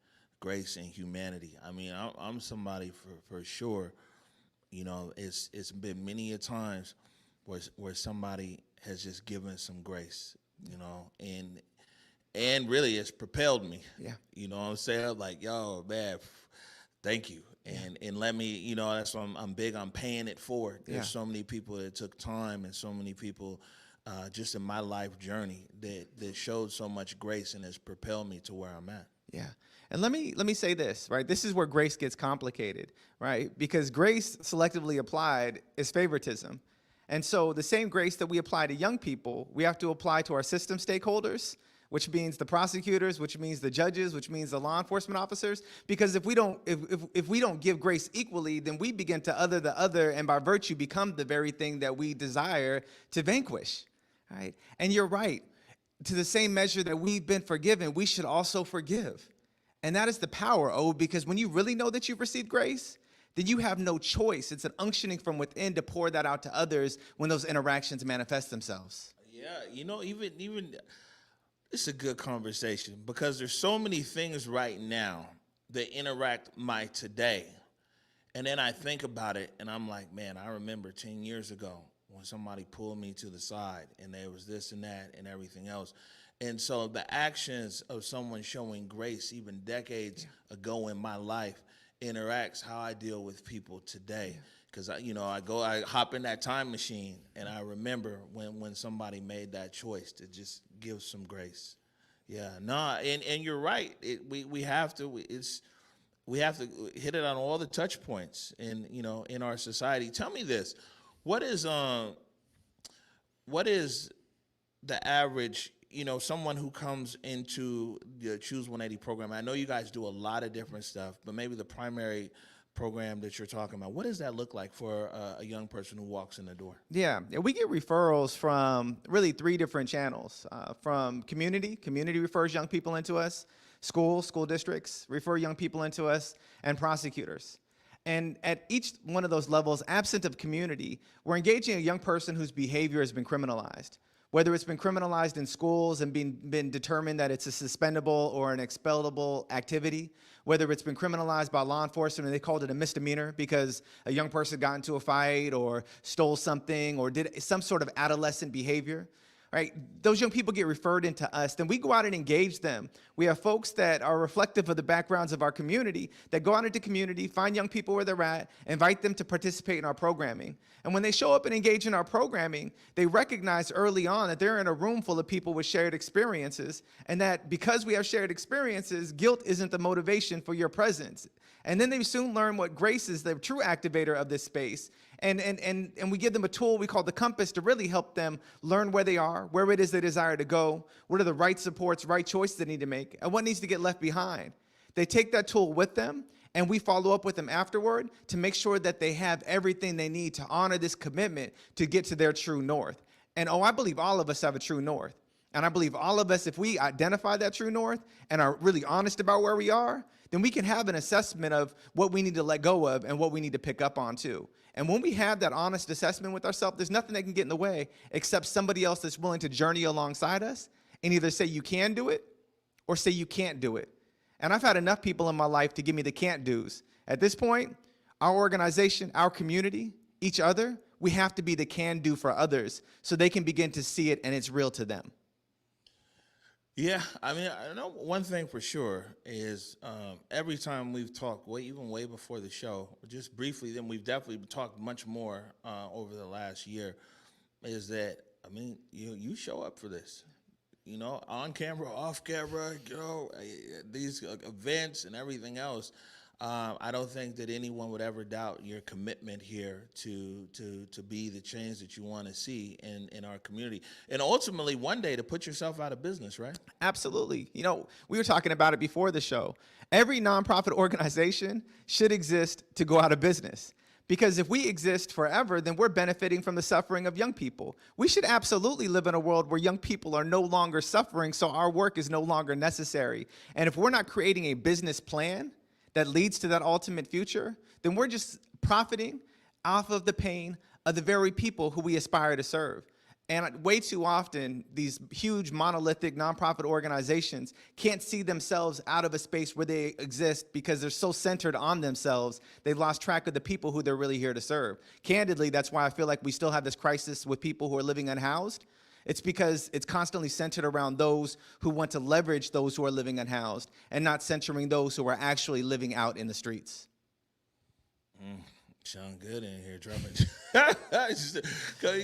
Grace and humanity. I mean, I'm somebody for sure. You know, it's been many a times where somebody has just given some grace. You know, and really it's propelled me. Yeah. You know what I'm saying? Like, yo, man, thank you. And let me, you know, that's why I'm big on paying it forward. There's so many people that took time and so many people just in my life journey that showed so much grace and has propelled me to where I'm at. Yeah. And let me say this, right? This is where grace gets complicated, right? Because grace selectively applied is favoritism. And so the same grace that we apply to young people, we have to apply to our system stakeholders, which means the prosecutors, which means the judges, which means the law enforcement officers. Because if we don't give grace equally, then we begin to other the other, and by virtue become the very thing that we desire to vanquish, right? And you're right. To the same measure that we've been forgiven, we should also forgive. And that is the power, because when you really know that you've received grace, then you have no choice. It's an unctioning from within to pour that out to others when those interactions manifest themselves. Yeah, you know, even it's a good conversation because there's so many things right now that interact my today. And then I think about it and I'm like, man, I remember 10 years ago when somebody pulled me to the side and there was this and that and everything else. And so the actions of someone showing grace even decades ago in my life interacts how I deal with people today. Because I hop in that time machine and I remember when somebody made that choice to just give some grace. Yeah, no, and you're right. We have to hit it on all the touch points in our society. Tell me this: what is the average? Someone who comes into the Choose 180 program. I know you guys do a lot of different stuff, but maybe the primary program that you're talking about, what does that look like for a young person who walks in the door? Yeah, we get referrals from really 3 different channels. From community refers young people into us, school districts refer young people into us, and prosecutors. And at each one of those levels, absent of community, we're engaging a young person whose behavior has been criminalized. Whether it's been criminalized in schools and been determined that it's a suspendable or an expellable activity, whether it's been criminalized by law enforcement and they called it a misdemeanor because a young person got into a fight or stole something or did some sort of adolescent behavior, right? Those young people get referred into us. Then we go out and engage them. We have folks that are reflective of the backgrounds of our community that go out into community, find young people where they're at, invite them to participate in our programming. And when they show up and engage in our programming, they recognize early on that they're in a room full of people with shared experiences, and that because we have shared experiences, guilt isn't the motivation for your presence. And then they soon learn what grace is, the true activator of this space. And we give them a tool we call the compass to really help them learn where they are, where it is they desire to go, what are the right supports, right choices they need to make, and what needs to get left behind. They take that tool with them, and we follow up with them afterward to make sure that they have everything they need to honor this commitment to get to their true north. And I believe all of us have a true north. And I believe all of us, if we identify that true north and are really honest about where we are, then we can have an assessment of what we need to let go of and what we need to pick up on too. And when we have that honest assessment with ourselves, there's nothing that can get in the way except somebody else that's willing to journey alongside us and either say you can do it or say you can't do it. And I've had enough people in my life to give me the can't do's. At this point, our organization, our community, each other, we have to be the can do for others so they can begin to see it and it's real to them. Yeah, I mean, I know one thing for sure is every time we've talked, even way before the show, just briefly, then we've definitely talked much more over the last year, is that, I mean, you show up for this, on camera, off camera, these events and everything else. I don't think that anyone would ever doubt your commitment here to be the change that you want to see in our community, and ultimately one day to put yourself out of business, right? Absolutely. You know, we were talking about it before the show. Every nonprofit organization should exist to go out of business. Because if we exist forever, then we're benefiting from the suffering of young people. We should absolutely live in a world where young people are no longer suffering, so our work is no longer necessary. And if we're not creating a business plan that leads to that ultimate future, then we're just profiting off of the pain of the very people who we aspire to serve. And way too often, these huge monolithic nonprofit organizations can't see themselves out of a space where they exist because they're so centered on themselves, they've lost track of the people who they're really here to serve. Candidly, that's why I feel like we still have this crisis with people who are living unhoused. It's because it's constantly centered around those who want to leverage those who are living unhoused and not centering those who are actually living out in the streets. Sound good in here, dropping.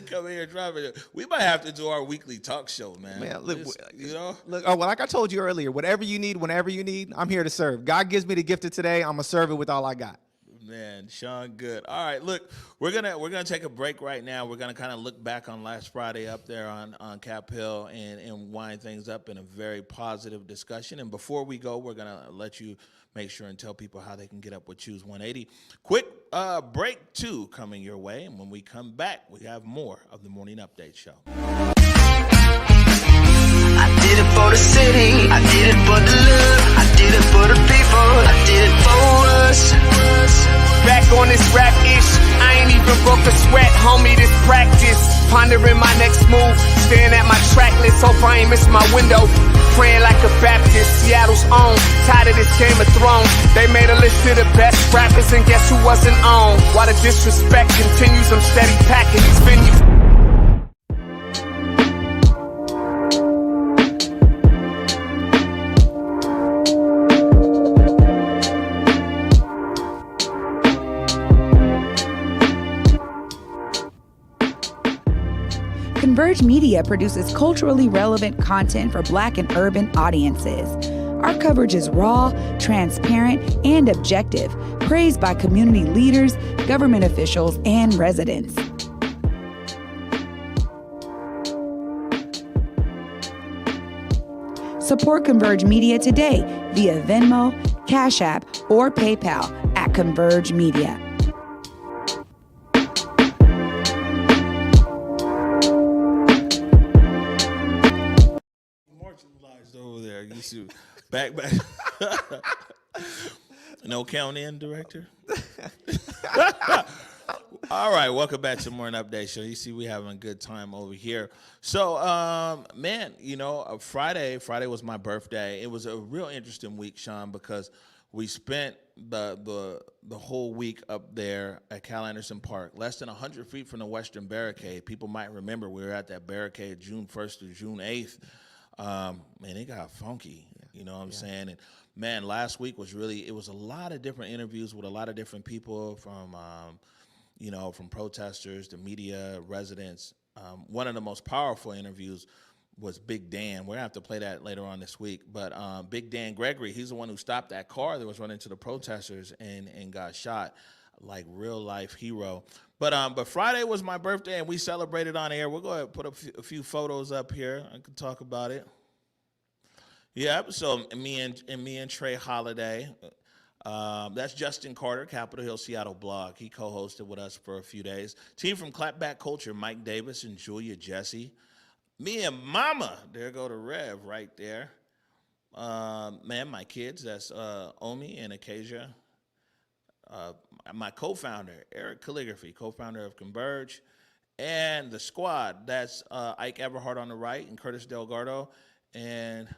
Come in here, dropping. We might have to do our weekly talk show, man. Look, you know. Look, well, like I told you earlier, whatever you need, whenever you need, I'm here to serve. God gives me the gift of today. I'm gonna serve it with all I got. Man, Sean, good. All right, look, we're gonna take a break right now. We're gonna kind of look back on last Friday up there on Cap Hill and wind things up in a very positive discussion. And before we go, we're gonna let you make sure and tell people how they can get up with Choose 180. Quick break 2 coming your way, and when we come back, we have more of the Morning Update Show. I did it for the city, I did it for the love, I did it for the people, I did it for us. Back on this rap ish, I ain't even broke a sweat, homie, this practice. Pondering my next move, staring at my track list, hope I ain't miss my window. Praying like a Baptist, Seattle's own. Tired of this Game of Thrones. They made a list of the best rappers, and guess who wasn't on? While the disrespect continues, I'm steady packing these venues. Converge Media produces culturally relevant content for Black and urban audiences. Our coverage is raw, transparent, and objective, praised by community leaders, government officials, and residents. Support Converge Media today via Venmo, Cash App, or PayPal at Converge Media. Over there, you see, back. No count in, director. All right, welcome back to Morning Update Show. You see, we having a good time over here. So, man, you know, Friday was my birthday. It was a real interesting week, Sean, because we spent the whole week up there at Cal Anderson Park, less than 100 feet from the Western Barricade. People might remember we were at that barricade June 1st through June 8th. Man, it got funky, you know what I'm saying? And man, last week was it was a lot of different interviews with a lot of different people from, you know, from protesters to media, residents. One of the most powerful interviews was Big Dan. We're gonna have to play that later on this week. But Big Dan Gregory, he's the one who stopped that car that was running to the protesters and got shot, like real life hero. But Friday was my birthday, and we celebrated on air. We'll go ahead and put a few photos up here. I can talk about it. Yeah, so me and Trey Holiday. That's Justin Carter, Capitol Hill Seattle blog. He co-hosted with us for a few days. Team from Clapback Culture, Mike Davis and Julia Jesse. Me and Mama, there go to Rev right there. Man, my kids, that's Omi and Acacia. My co-founder, Eric Calligraphy, co-founder of Converge, and the squad, that's Ike Everhart on the right and Curtis Delgado, and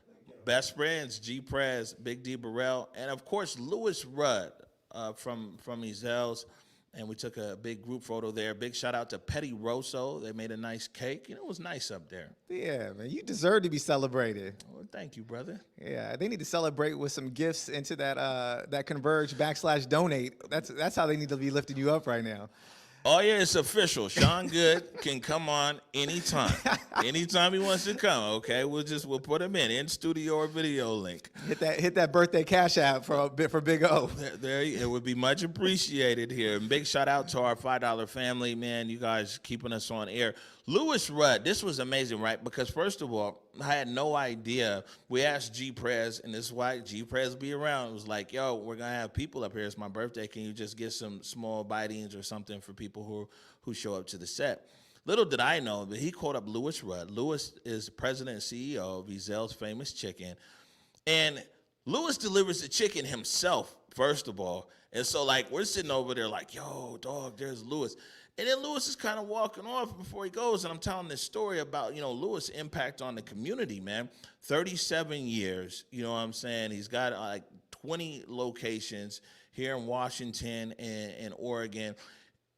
best friends, G Prez, Big D Burrell, and of course, Lewis Rudd from Ezell's, and we took a big group photo there. Big shout out to Petty Rosso. They made a nice cake. You know, it was nice up there. Yeah, man, you deserve to be celebrated. Well, thank you, brother. Yeah, they need to celebrate with some gifts into that Converge /donate. That's how they need to be lifting you up right now. Oh, yeah, it's official. Sean Goode can come on anytime. Anytime he wants to come, okay? We'll put him in studio or video link. Hit that birthday cash app for Big O. It would be much appreciated here. And big shout out to our $5 family, man. You guys keeping us on air. Lewis Rudd, this was amazing, right? Because first of all, I had no idea. We asked G-Prez, and this is why G-Prez be around. It was like, yo, we're going to have people up here. It's my birthday. Can you just get some small bitings or something for people who show up to the set? Little did I know, but he called up Lewis Rudd. Lewis is president and CEO of Ezel's Famous Chicken. And Lewis delivers the chicken himself, first of all. And so, like, we're sitting over there like, yo, dog, there's Lewis. And then Lewis is kind of walking off before he goes, and I'm telling this story about, Lewis' impact on the community, man. 37 years, you know what I'm saying? He's got like 20 locations here in Washington and Oregon.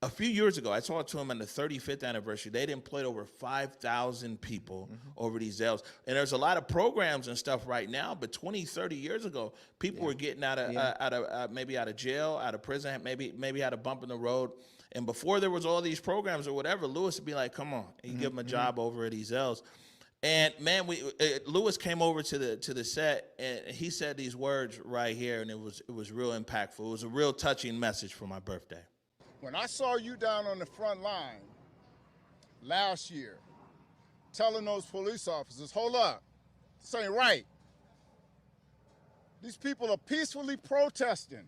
A few years ago, I talked to him on the 35th anniversary. They'd employed over 5,000 people over these Zels. And there's a lot of programs and stuff right now, but 20, 30 years ago, people were getting out of maybe out of jail, out of prison, maybe had a bump in the road. And before there was all these programs or whatever, Lewis would be like, come on. He'd give him a job over at Ezel's. And, man, Lewis came over to the set, and he said these words right here, and it was real impactful. It was a real touching message for my birthday. When I saw you down on the front line last year, telling those police officers, hold up, this ain't right. These people are peacefully protesting.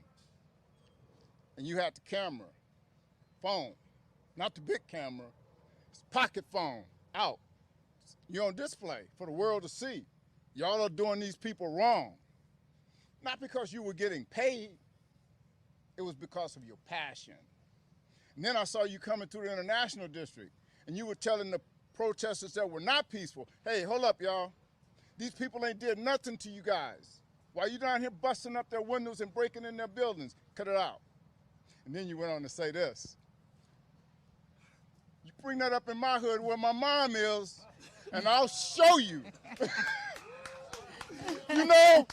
And you had the camera, phone, not the big camera, it's pocket phone, out. You're on display for the world to see. Y'all are doing these people wrong. Not because you were getting paid, it was because of your passion. And then I saw you coming through the International District, and you were telling the protesters that were not peaceful, hey, hold up, y'all. These people ain't did nothing to you guys. Why you down here busting up their windows and breaking in their buildings? Cut it out. And then you went on to say this. You bring that up in my hood where my mom is, and I'll show you. You know,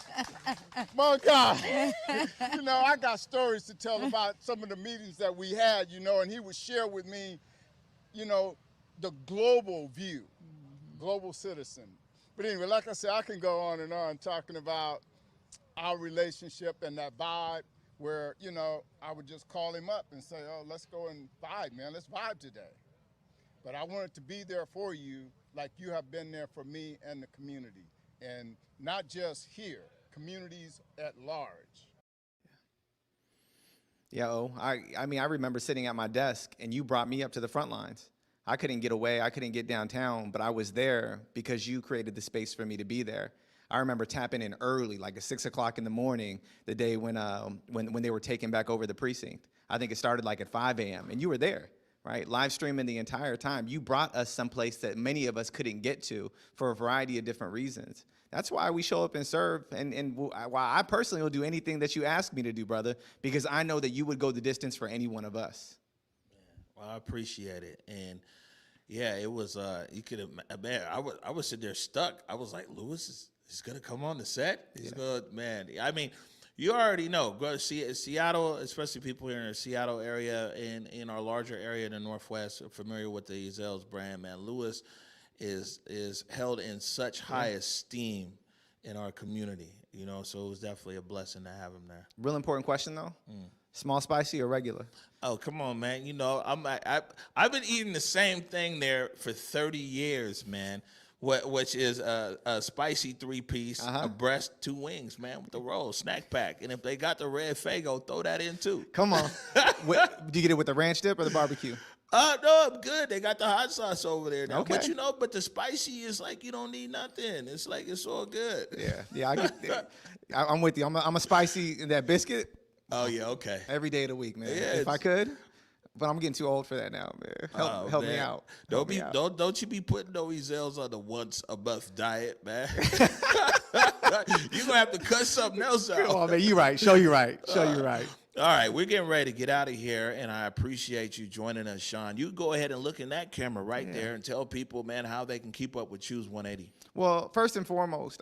my God, I got stories to tell about some of the meetings that we had, and he would share with me, the global view, global citizen. But anyway, like I said, I can go on and on talking about our relationship and that vibe where, I would just call him up and say, oh, let's go and vibe, man, let's vibe today. But I wanted to be there for you like you have been there for me and the community. And not just here, communities at large. Yo, I mean, I remember sitting at my desk, and you brought me up to the front lines. I couldn't get away. I couldn't get downtown, but I was there because you created the space for me to be there. I remember tapping in early, like at 6 o'clock in the morning, the day when they were taking back over the precinct. I think it started like at 5 a.m., and you were there. Right, live streaming the entire time. You brought us someplace that many of us couldn't get to for a variety of different reasons. That's why we show up and serve, and why I personally will do anything that you ask me to do, brother, because I know that you would go the distance for any one of us. Well, I appreciate it, and yeah, it was. You could have, man. I was sitting there stuck. I was like, Lewis is gonna come on the set. He's gonna, man. I mean. You already know. Go to Seattle, especially people here in the Seattle area and in our larger area in the Northwest are familiar with the Ezel's brand, man. Lewis is held in such high esteem in our community, so it was definitely a blessing to have him there. Real important question, though. Small, spicy, or regular? Oh, come on, man. I've been eating the same thing there for 30 years, man. Which is a spicy 3-piece, a breast, 2 wings, man, with the roll, snack pack. And if they got the red Faygo, throw that in too. Come on. Do you get it with the ranch dip or the barbecue? No, I'm good. They got the hot sauce over there now. Okay. But the spicy is like you don't need nothing. It's like it's all good. Yeah. I'm with you. I'm a spicy that biscuit. Oh yeah, okay. Every day of the week, man. Yeah, if I could. But I'm getting too old for that now, man. Help me out. Don't you be putting no Ezels on the once a month diet, man. You're gonna have to cut something else out. Oh man, you right. Show you right. All right, we're getting ready to get out of here, and I appreciate you joining us, Sean. You go ahead and look in that camera right there and tell people, man, how they can keep up with Choose 180. Well, first and foremost,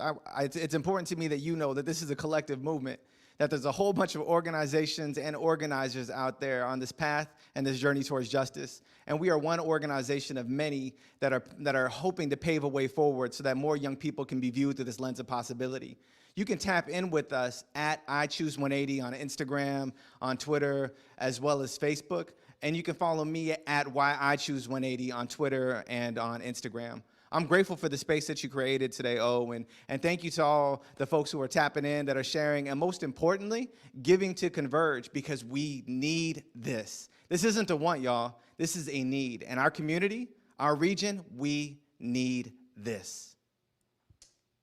it's important to me that you know that this is a collective movement. that there's a whole bunch of organizations and organizers out there on this path and this journey towards justice. And we are one organization of many that are hoping to pave a way forward so that more young people can be viewed through this lens of possibility. You can tap in with us at iChoose180 on Instagram, on Twitter, as well as Facebook. And you can follow me at whyichoose180 on Twitter and on Instagram. I'm grateful for the space that you created today, and thank you to all the folks who are tapping in, that are sharing, and most importantly, giving to Converge, because we need this. This isn't a want, y'all. This is a need. And our community, our region, we need this.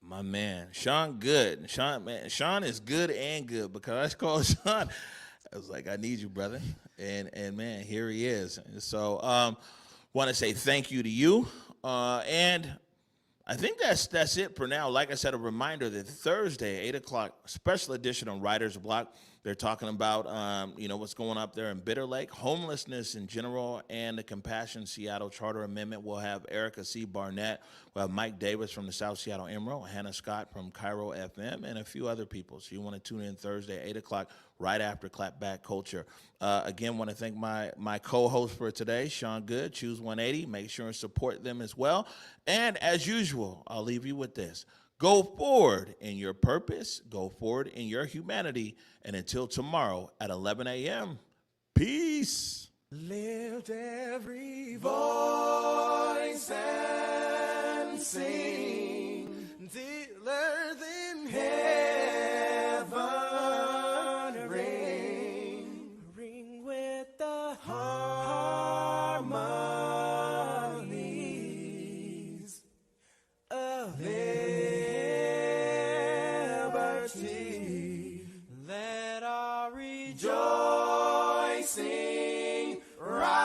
My man, Sean Goode. Sean is good and good, because I called Sean. I was like, I need you, brother. And man, here he is. So want to say thank you to you. And I think that's it for now. Like I said, a reminder that Thursday, 8 o'clock, special edition on Writer's Block. They're talking about, what's going up there in Bitter Lake, homelessness in general, and the Compassion Seattle Charter Amendment. We'll have Erica C. Barnett. We'll have Mike Davis from the South Seattle Emerald, Hannah Scott from Cairo FM, and a few other people. So you want to tune in Thursday, 8 o'clock, right after Clapback Culture. Again, want to thank my co-host for today, Sean Goode, Choose 180. Make sure and support them as well. And as usual, I'll leave you with this. Go forward in your purpose. Go forward in your humanity. And until tomorrow at 11 a.m., peace. Lift every voice and sing till earth in heaven ring. Ring with the harmonies of liberty. Let our rejoicing rise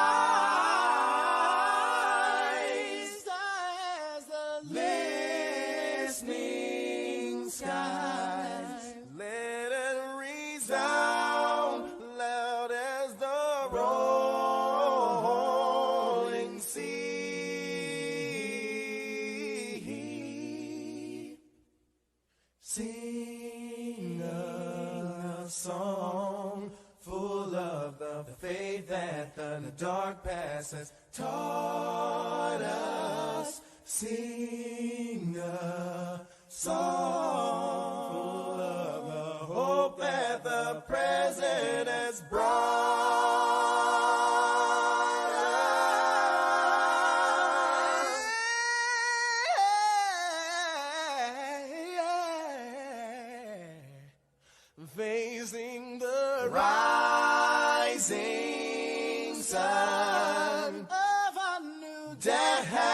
as the listening skies. Let it resound loud as the rolling sea. Sing a song full of the faith that the dark past has taught us. Sing a song full of the hope that the present has brought us. Facing the rising sun of a new day.